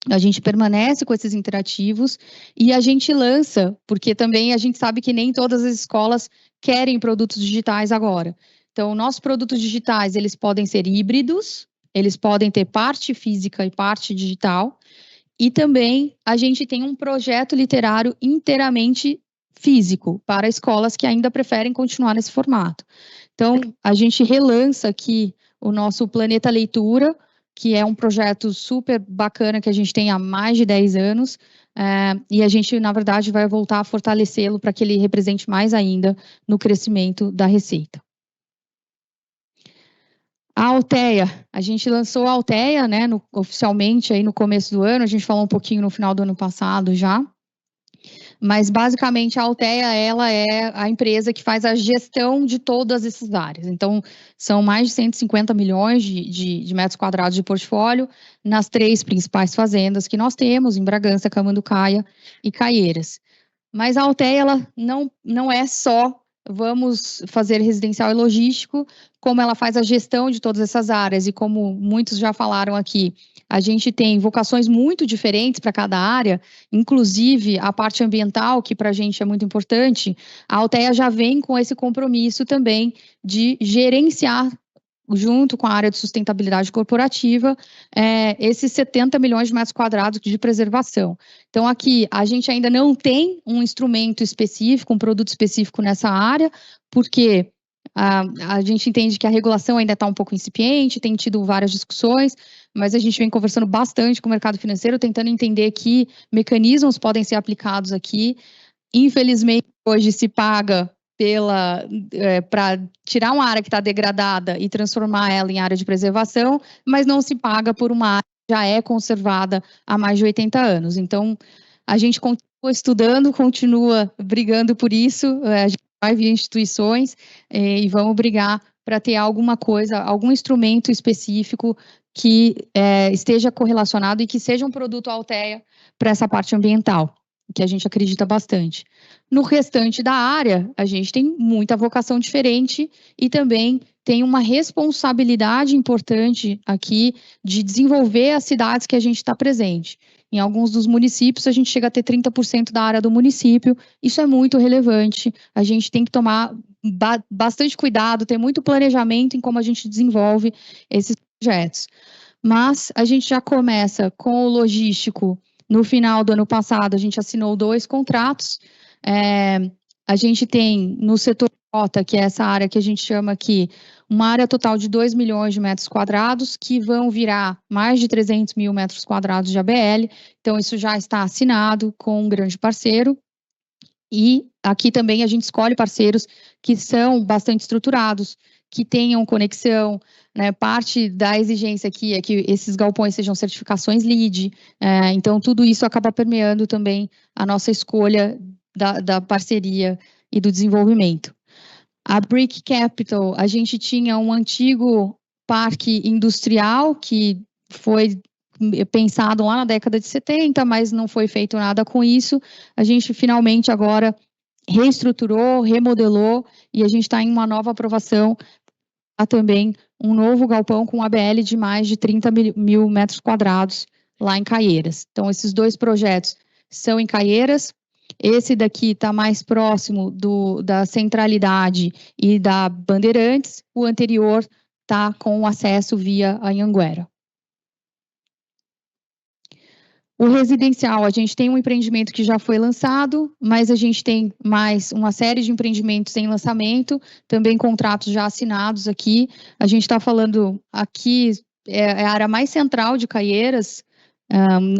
a gente permanece com esses interativos e a gente lança, porque também a gente sabe que nem todas as escolas querem produtos digitais agora. Então, nossos produtos digitais, eles podem ser híbridos, eles podem ter parte física e parte digital, e também a gente tem um projeto literário inteiramente físico para escolas que ainda preferem continuar nesse formato. Então, a gente relança aqui o nosso Planeta Leitura, que é um projeto super bacana que a gente tem há mais de 10 anos, e a gente, na verdade, vai voltar a fortalecê-lo para que ele represente mais ainda no crescimento da receita. A Alteia, a gente lançou a Alteia, né, oficialmente aí no começo do ano, a gente falou um pouquinho no final do ano passado já, mas basicamente a Alteia, ela é a empresa que faz a gestão de todas essas áreas. Então, são mais de 150 milhões de metros quadrados de portfólio nas 3 principais fazendas que nós temos, em Bragança, Camanducaia e Caieiras. Mas a Alteia, ela não é só vamos fazer residencial e logístico, como ela faz a gestão de todas essas áreas, e como muitos já falaram aqui, a gente tem vocações muito diferentes para cada área, inclusive a parte ambiental, que para a gente é muito importante, a Alteia já vem com esse compromisso também de gerenciar, junto com a área de sustentabilidade corporativa, esses 70 milhões de metros quadrados de preservação. Então, aqui, a gente ainda não tem um instrumento específico, um produto específico nessa área, porque a gente entende que a regulação ainda está um pouco incipiente, tem tido várias discussões, mas a gente vem conversando bastante com o mercado financeiro, tentando entender que mecanismos podem ser aplicados aqui. Infelizmente, hoje se paga para tirar uma área que está degradada e transformar ela em área de preservação, mas não se paga por uma área que já é conservada há mais de 80 anos. Então, a gente continua estudando, continua brigando por isso, a gente vai via instituições e vamos brigar para ter alguma coisa, algum instrumento específico que esteja correlacionado e que seja um produto Alteia para essa parte ambiental, que a gente acredita bastante. No restante da área, a gente tem muita vocação diferente e também tem uma responsabilidade importante aqui de desenvolver as cidades que a gente está presente. Em alguns dos municípios, a gente chega a ter 30% da área do município, isso é muito relevante, a gente tem que tomar bastante cuidado, ter muito planejamento em como a gente desenvolve esses projetos. Mas a gente já começa com o logístico. No final do ano passado, a gente assinou 2 contratos. A gente tem no setor rota, que é essa área que a gente chama aqui, uma área total de 2 milhões de metros quadrados, que vão virar mais de 300 mil metros quadrados de ABL. Então, isso já está assinado com um grande parceiro. E aqui também a gente escolhe parceiros que são bastante estruturados, que tenham conexão, né? Parte da exigência aqui é que esses galpões sejam certificações LEED, então tudo isso acaba permeando também a nossa escolha da parceria e do desenvolvimento. A Brick Capital, a gente tinha um antigo parque industrial que foi pensado lá na década de 70, mas não foi feito nada com isso. A gente finalmente agora reestruturou, remodelou e a gente está em uma nova aprovação. Há também um novo galpão com ABL de mais de 30 mil metros quadrados lá em Caieiras. Então, esses 2 projetos são em Caieiras. Esse daqui está mais próximo da Centralidade e da Bandeirantes. O anterior está com acesso via Anhanguera. O residencial, a gente tem um empreendimento que já foi lançado, mas a gente tem mais uma série de empreendimentos em lançamento, também contratos já assinados aqui. A gente está falando aqui, é a área mais central de Caieiras,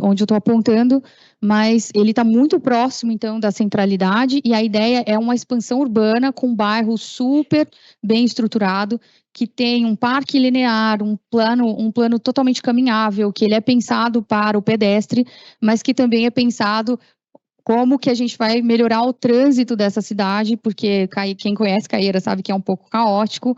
onde eu estou apontando, mas ele está muito próximo, então, da centralidade, e a ideia é uma expansão urbana com um bairro super bem estruturado, que tem um parque linear, um plano totalmente caminhável, que ele é pensado para o pedestre, mas que também é pensado como que a gente vai melhorar o trânsito dessa cidade, porque quem conhece Caieiras sabe que é um pouco caótico,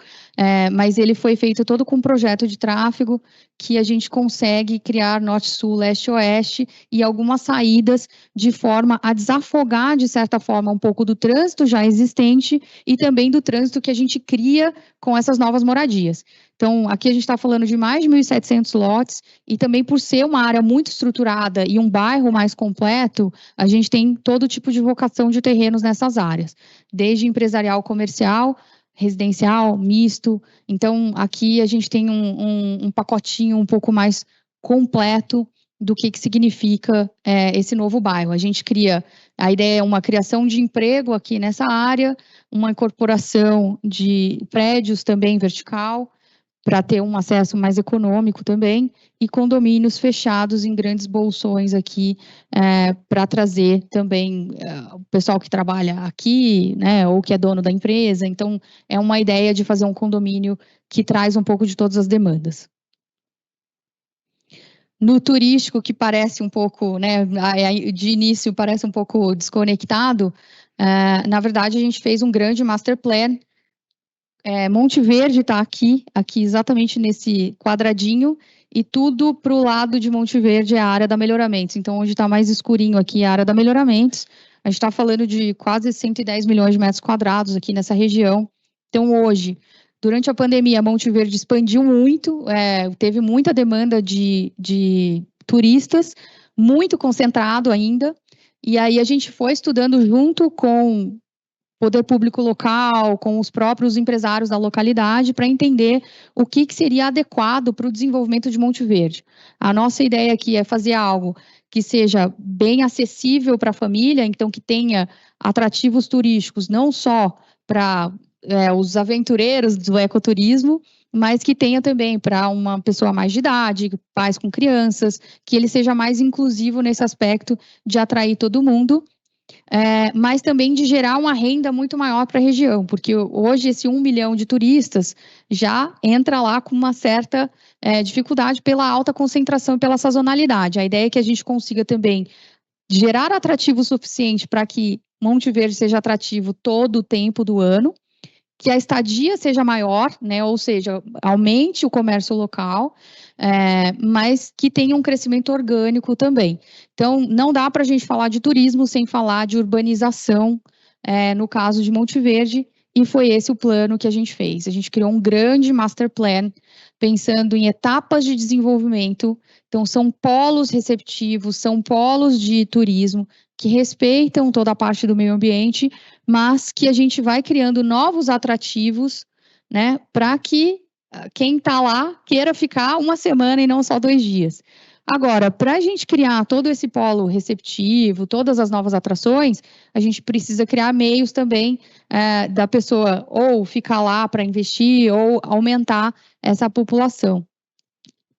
mas ele foi feito todo com um projeto de tráfego que a gente consegue criar norte-sul, leste-oeste e algumas saídas de forma a desafogar, de certa forma, um pouco do trânsito já existente e também do trânsito que a gente cria com essas novas moradias. Então, aqui a gente está falando de mais de 1.700 lotes e também por ser uma área muito estruturada e um bairro mais completo, a gente tem todo tipo de vocação de terrenos nessas áreas, desde empresarial, comercial, residencial, misto. Então, aqui a gente tem um pacotinho um pouco mais completo do que significa esse novo bairro. A gente a ideia é uma criação de emprego aqui nessa área, uma incorporação de prédios também vertical, para ter um acesso mais econômico também, e condomínios fechados em grandes bolsões aqui, para trazer também o pessoal que trabalha aqui, né, ou que é dono da empresa. Então, é uma ideia de fazer um condomínio que traz um pouco de todas as demandas. No turístico, que parece um pouco, né, de início parece um pouco desconectado, na verdade, a gente fez um grande master plan. Monte Verde está aqui exatamente nesse quadradinho, e tudo para o lado de Monte Verde é a área da Melhoramentos. Então, onde está mais escurinho aqui é a área da Melhoramentos. A gente está falando de quase 110 milhões de metros quadrados aqui nessa região. Então, hoje, durante a pandemia, Monte Verde expandiu muito, teve muita demanda de turistas, muito concentrado ainda, e aí a gente foi estudando junto com poder público local, com os próprios empresários da localidade, para entender o que seria adequado para o desenvolvimento de Monte Verde. A nossa ideia aqui é fazer algo que seja bem acessível para a família, então que tenha atrativos turísticos, não só para os aventureiros do ecoturismo, mas que tenha também para uma pessoa mais de idade, pais com crianças, que ele seja mais inclusivo nesse aspecto de atrair todo mundo, mas também de gerar uma renda muito maior para a região, porque hoje esse 1 milhão de turistas já entra lá com uma certa dificuldade pela alta concentração e pela sazonalidade. A ideia é que a gente consiga também gerar atrativo suficiente para que Monte Verde seja atrativo todo o tempo do ano, que a estadia seja maior, né, ou seja, aumente o comércio local, mas que tenha um crescimento orgânico também. Então, não dá para a gente falar de turismo sem falar de urbanização, no caso de Monte Verde, e foi esse o plano que a gente fez. A gente criou um grande master plan, pensando em etapas de desenvolvimento. Então, são polos receptivos, são polos de turismo, que respeitam toda a parte do meio ambiente, mas que a gente vai criando novos atrativos, né, para que quem está lá queira ficar uma semana e não só 2 dias. Agora, para a gente criar todo esse polo receptivo, todas as novas atrações, a gente precisa criar meios também da pessoa ou ficar lá para investir ou aumentar essa população.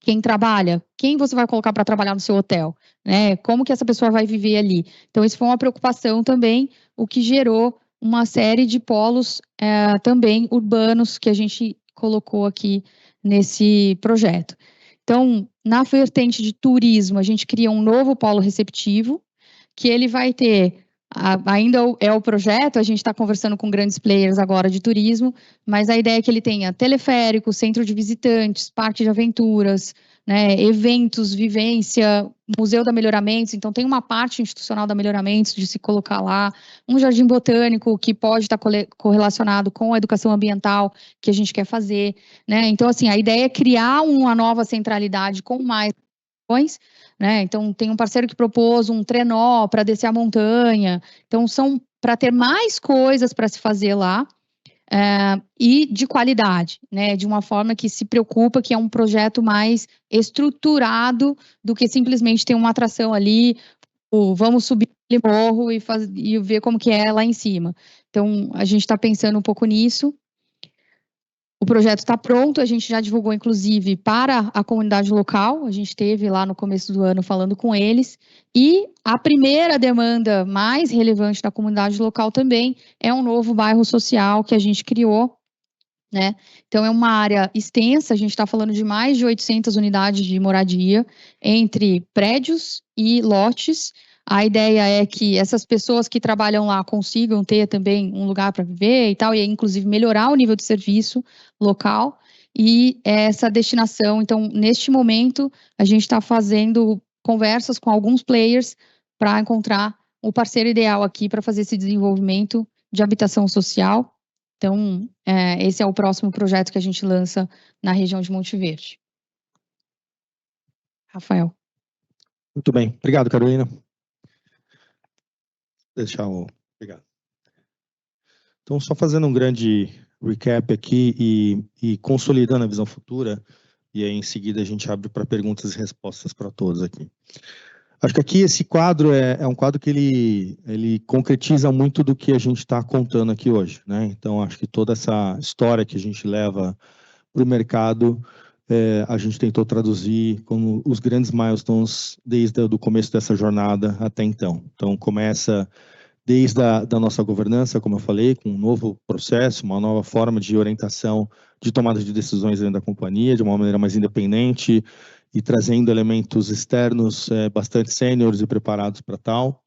Quem trabalha, quem você vai colocar para trabalhar no seu hotel, né? Como que essa pessoa vai viver ali? Então, isso foi uma preocupação também, o que gerou uma série de polos também urbanos que a gente colocou aqui nesse projeto. Então, na vertente de turismo, a gente cria um novo polo receptivo, que ele vai ter, ainda é o projeto, a gente está conversando com grandes players agora de turismo, mas a ideia é que ele tenha teleférico, centro de visitantes, parque de aventuras, né, eventos, vivência, museu da Melhoramentos, então tem uma parte institucional da Melhoramentos de se colocar lá, um jardim botânico que pode estar correlacionado com a educação ambiental que a gente quer fazer, né, então assim, a ideia é criar uma nova centralidade com mais ações, né, então tem um parceiro que propôs um trenó para descer a montanha, então são para ter mais coisas para se fazer lá, e de qualidade, né, de uma forma que se preocupa, que é um projeto mais estruturado do que simplesmente ter uma atração ali, vamos subir aquele morro e ver como que é lá em cima. Então, a gente está pensando um pouco nisso. O projeto está pronto, a gente já divulgou, inclusive, para a comunidade local, a gente esteve lá no começo do ano falando com eles, e a primeira demanda mais relevante da comunidade local também é um novo bairro social que a gente criou, né? Então, é uma área extensa, a gente está falando de mais de 800 unidades de moradia, entre prédios e lotes. A ideia é que essas pessoas que trabalham lá consigam ter também um lugar para viver e tal, e inclusive melhorar o nível de serviço local. E essa destinação, então, neste momento, a gente está fazendo conversas com alguns players para encontrar o parceiro ideal aqui para fazer esse desenvolvimento de habitação social. Então, esse é o próximo projeto que a gente lança na região de Monte Verde. Rafael. Muito bem. Obrigado, Carolina. Obrigado. Então, só fazendo um grande recap aqui e consolidando a visão futura, e aí em seguida a gente abre para perguntas e respostas para todos aqui. Acho que aqui esse quadro é um quadro que ele concretiza muito do que a gente está contando aqui hoje, né? Então, acho que toda essa história que a gente leva para o mercado, a gente tentou traduzir como os grandes milestones desde o começo dessa jornada até então. Então, começa desde da nossa governança, como eu falei, com um novo processo, uma nova forma de orientação de tomada de decisões dentro da companhia, de uma maneira mais independente e trazendo elementos externos bastante sêniores e preparados para tal.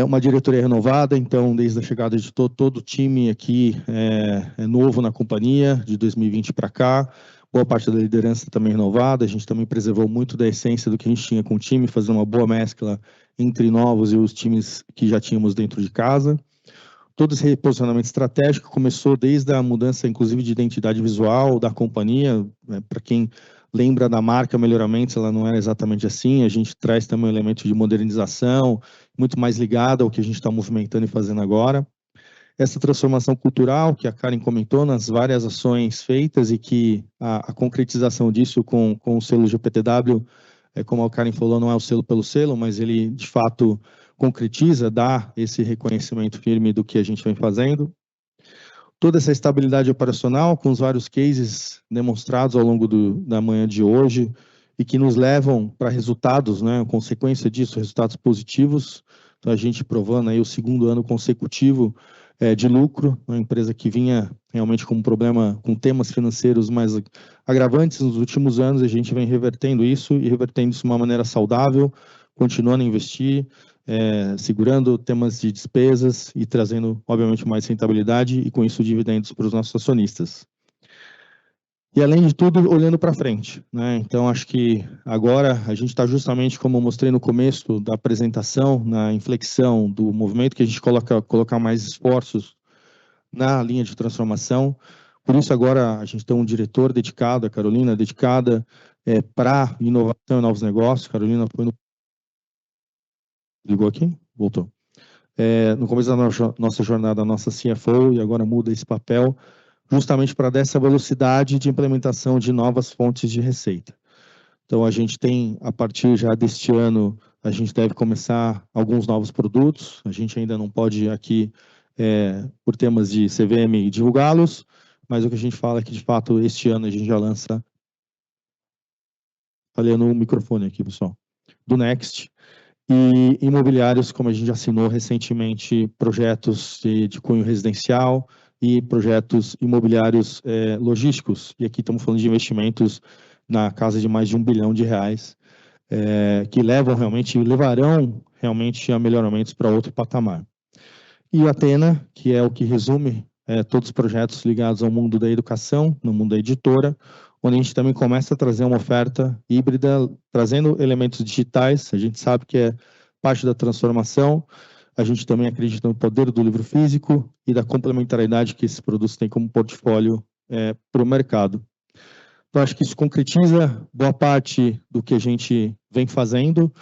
Uma diretoria renovada, então, desde a chegada de todo o time aqui é novo na companhia, de 2020 para cá. Boa parte da liderança também renovada, a gente também preservou muito da essência do que a gente tinha com o time, fazendo uma boa mescla entre novos e os times que já tínhamos dentro de casa. Todo esse reposicionamento estratégico começou desde a mudança, inclusive, de identidade visual da companhia. Para quem lembra da marca Melhoramentos, ela não era exatamente assim, a gente traz também um elemento de modernização, muito mais ligado ao que a gente está movimentando e fazendo agora. Essa transformação cultural que a Karen comentou nas várias ações feitas e que a concretização disso com o selo GPTW, como a Karen falou, não é o selo pelo selo, mas ele de fato concretiza, dá esse reconhecimento firme do que a gente vem fazendo. Toda essa estabilidade operacional com os vários cases demonstrados ao longo da manhã de hoje e que nos levam para resultados, né, consequência disso, resultados positivos. Então, a gente provando aí o segundo ano consecutivo de lucro, uma empresa que vinha realmente com um problema, com temas financeiros mais agravantes nos últimos anos, a gente vem revertendo isso e revertendo isso de uma maneira saudável, continuando a investir, segurando temas de despesas e trazendo, obviamente, mais rentabilidade e, com isso, dividendos para os nossos acionistas. E, além de tudo, olhando para frente, né? Então, acho que agora a gente está justamente, como eu mostrei no começo da apresentação, na inflexão do movimento que a gente colocar mais esforços na linha de transformação. Por isso, agora, a gente tem um diretor dedicado, a Carolina, dedicada para inovação e novos negócios. Carolina foi no... Ligou aqui? Voltou. No começo da nossa jornada, a nossa CFO, e agora muda esse papel, justamente para dar essa velocidade de implementação de novas fontes de receita. Então, a gente tem, a partir já deste ano, a gente deve começar alguns novos produtos, a gente ainda não pode aqui, por temas de CVM, divulgá-los, mas o que a gente fala é que, de fato, este ano a gente já lança, falei no microfone aqui, pessoal, do Next, e imobiliários, como a gente assinou recentemente, projetos de cunho residencial, e projetos imobiliários logísticos. E aqui estamos falando de investimentos na casa de mais de R$1 bilhão, que levarão realmente a melhoramentos para outro patamar. E o Athena, que é o que resume todos os projetos ligados ao mundo da educação, no mundo da editora, onde a gente também começa a trazer uma oferta híbrida, trazendo elementos digitais. A gente sabe que é parte da transformação. A gente também acredita no poder do livro físico e da complementariedade que esses produtos têm como portfólio para o mercado. Então, acho que isso concretiza boa parte do que a gente vem fazendo.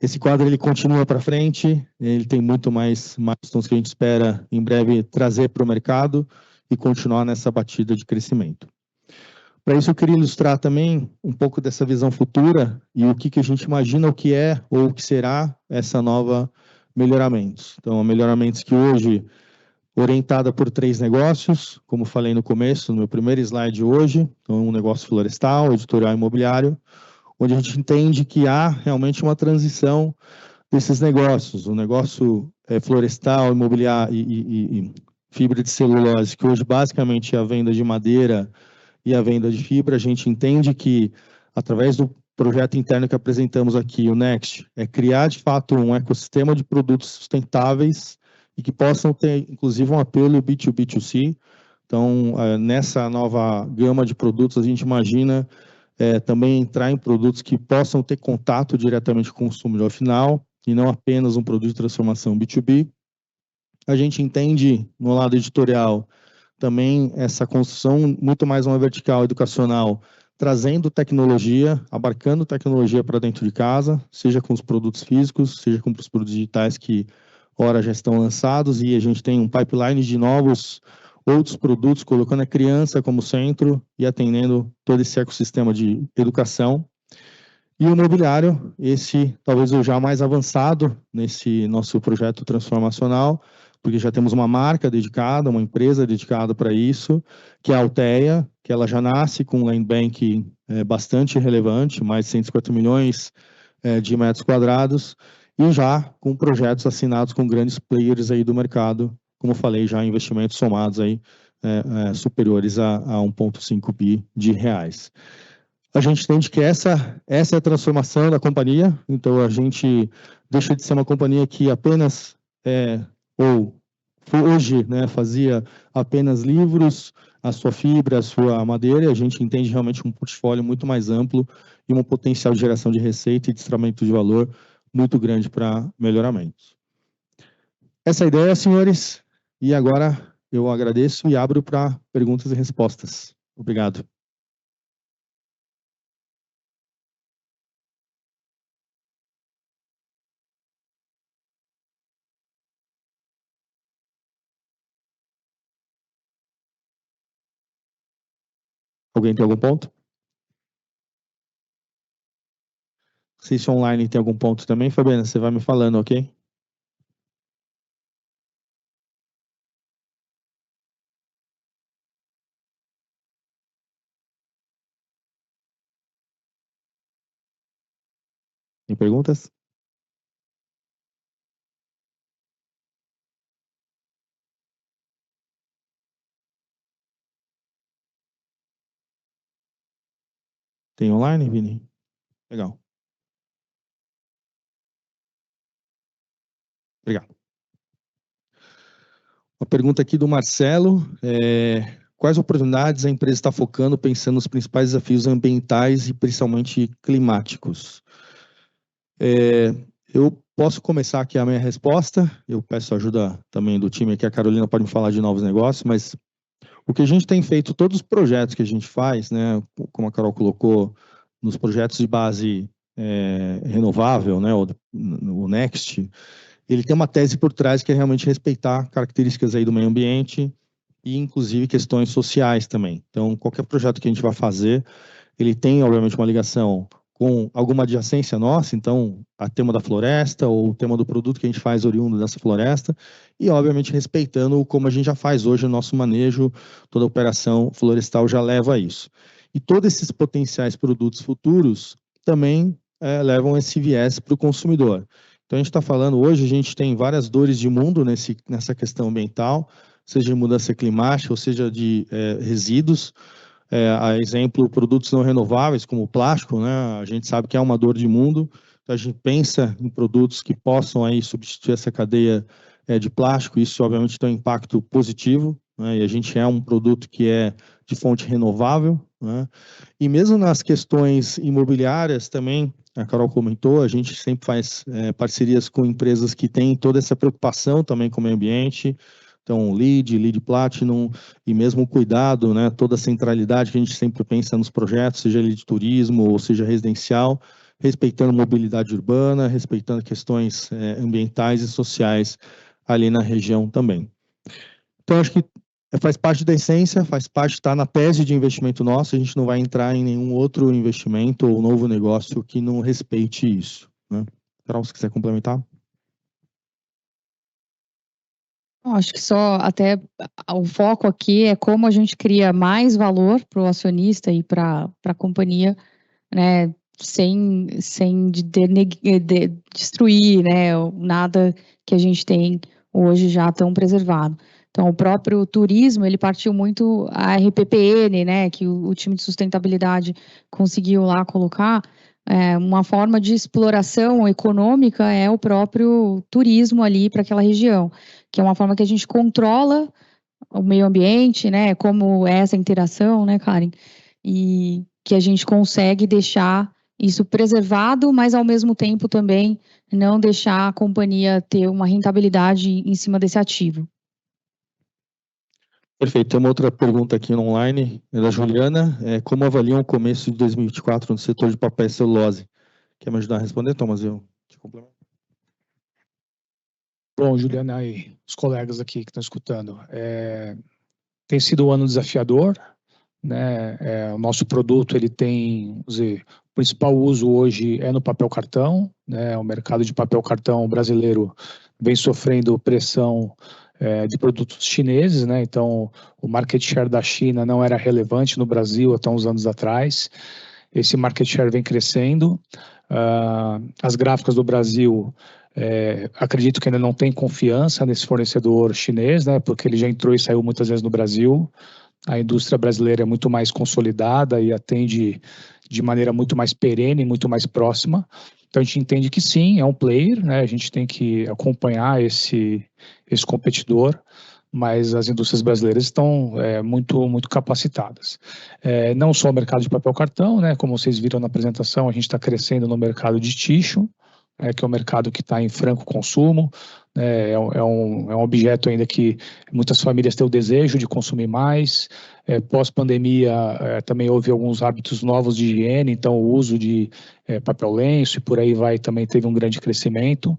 Esse quadro ele continua para frente, ele tem muito mais milestones que a gente espera em breve trazer para o mercado e continuar nessa batida de crescimento. Para isso, eu queria ilustrar também um pouco dessa visão futura e o que a gente imagina o que é ou o que será essa nova Melhoramentos. Então, a Melhoramentos que hoje orientada por 3 negócios, como falei no começo, no meu primeiro slide hoje, então um negócio florestal, editorial imobiliário, onde a gente entende que há realmente uma transição desses negócios. O negócio florestal, imobiliário e fibra de celulose, que hoje basicamente é a venda de madeira e a venda de fibra, a gente entende que, através do projeto interno que apresentamos aqui, o Next, é criar de fato um ecossistema de produtos sustentáveis e que possam ter, inclusive, um apelo B2B2C. Então, nessa nova gama de produtos, a gente imagina também entrar em produtos que possam ter contato diretamente com o consumidor final e não apenas um produto de transformação B2B. A gente entende, no lado editorial, também essa construção muito mais uma vertical educacional, trazendo tecnologia, abarcando tecnologia para dentro de casa, seja com os produtos físicos, seja com os produtos digitais que, ora, já estão lançados, e a gente tem um pipeline de novos outros produtos, colocando a criança como centro e atendendo todo esse ecossistema de educação. E o imobiliário, esse talvez o já mais avançado nesse nosso projeto transformacional, porque já temos uma marca dedicada, uma empresa dedicada para isso, que é a Alteia, que ela já nasce com um land bank bastante relevante, mais de 150 milhões de metros quadrados, e já com projetos assinados com grandes players aí do mercado, como falei, já investimentos somados aí superiores a 1,5 bi de reais. A gente entende que essa é a transformação da companhia, então a gente deixa de ser uma companhia que apenas, hoje, fazia apenas livros, a sua fibra, a sua madeira, e a gente entende realmente um portfólio muito mais amplo e um potencial de geração de receita e destramento de valor muito grande para melhoramentos. Essa é a ideia, senhores, e agora eu agradeço e abro para perguntas e respostas. Obrigado. Alguém tem algum ponto? Se isso online tem algum ponto também, Fabiana, você vai me falando, ok? Tem perguntas? Tem online, Vini? Legal. Obrigado. Uma pergunta aqui do Marcelo. Quais oportunidades a empresa está focando, pensando nos principais desafios ambientais e principalmente climáticos? Eu posso começar aqui a minha resposta. Eu peço ajuda também do time aqui. A Carolina pode me falar de novos negócios, mas o que a gente tem feito, todos os projetos que a gente faz, como a Carol colocou, nos projetos de base renovável, o Next, ele tem uma tese por trás que é realmente respeitar características aí do meio ambiente e, inclusive, questões sociais também. Então, qualquer projeto que a gente vai fazer, ele tem, obviamente, uma ligação com alguma adjacência nossa, então, a tema da floresta ou o tema do produto que a gente faz oriundo dessa floresta e, obviamente, respeitando como a gente já faz hoje o nosso manejo, toda a operação florestal já leva a isso. E todos esses potenciais produtos futuros também levam esse viés para o consumidor. Então, a gente está falando, hoje a gente tem várias dores de mundo nessa questão ambiental, seja de mudança climática, ou seja de resíduos. A exemplo, produtos não renováveis, como o plástico, a gente sabe que é uma dor de mundo, então a gente pensa em produtos que possam aí substituir essa cadeia de plástico, isso obviamente tem um impacto positivo, e a gente é um produto que é de fonte renovável, e mesmo nas questões imobiliárias também, a Carol comentou, a gente sempre faz parcerias com empresas que têm toda essa preocupação também com o meio ambiente, então LEED Platinum, e mesmo o cuidado, toda a centralidade que a gente sempre pensa nos projetos, seja ele de turismo ou seja residencial, respeitando mobilidade urbana, respeitando questões ambientais e sociais ali na região também. Então, acho que faz parte da essência, faz parte, está na tese de investimento nosso, a gente não vai entrar em nenhum outro investimento ou novo negócio que não respeite isso. Carol, se quiser complementar. Eu acho que só até o foco aqui é como a gente cria mais valor para o acionista e para a companhia, né, sem destruir, né, nada que a gente tem hoje já tão preservado. Então, o próprio turismo, ele partiu muito a RPPN, né, que o time de sustentabilidade conseguiu lá colocar. Uma forma de exploração econômica é o próprio turismo ali para aquela região, que é uma forma que a gente controla o meio ambiente, né, como é essa interação, né, Karen, e que a gente consegue deixar isso preservado, mas ao mesmo tempo também não deixar a companhia ter uma rentabilidade em cima desse ativo. Perfeito. Tem uma outra pergunta aqui no online, é da Juliana. Como avaliam o começo de 2024 no setor de papel e celulose? Quer me ajudar a responder, Thomas? Eu te complemento. Bom, Juliana e os colegas aqui que estão escutando, tem sido um ano desafiador, né? O nosso produto ele tem, vamos dizer, o principal uso hoje é no papel cartão, né? O mercado de papel cartão brasileiro vem sofrendo pressão de produtos chineses, né? Então, o market share da China não era relevante no Brasil até uns anos atrás. Esse market share vem crescendo. As gráficas do Brasil, acredito que ainda não tem confiança nesse fornecedor chinês, né? Porque ele já entrou e saiu muitas vezes no Brasil. A indústria brasileira é muito mais consolidada e atende de maneira muito mais perene, muito mais próxima. Então, a gente entende que sim, é um player, né? A gente tem que acompanhar esse competidor, mas as indústrias brasileiras estão muito capacitadas. Não só o mercado de papel cartão, né? Como vocês viram na apresentação, a gente está crescendo no mercado de tixo, que é um mercado que está em franco consumo. É um objeto ainda que muitas famílias têm o desejo de consumir mais. Pós-pandemia, também houve alguns hábitos novos de higiene, então o uso de papel lenço e por aí vai também teve um grande crescimento.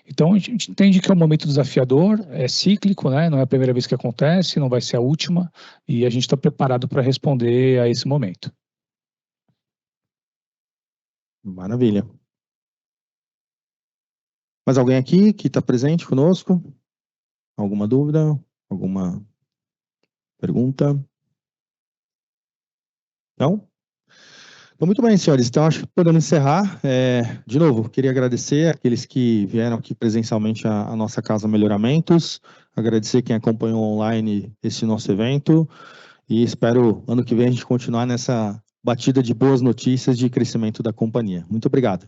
Então, a gente entende que é um momento desafiador, é cíclico, né? Não é a primeira vez que acontece, não vai ser a última, e a gente está preparado para responder a esse momento. Maravilha. Mais alguém aqui que está presente conosco? Alguma dúvida? Alguma pergunta? Não? Então, muito bem, senhores. Então, acho que podemos encerrar. De novo, queria agradecer aqueles que vieram aqui presencialmente à nossa Casa Melhoramentos, agradecer quem acompanhou online esse nosso evento e espero ano que vem a gente continuar nessa batida de boas notícias de crescimento da companhia. Muito obrigado.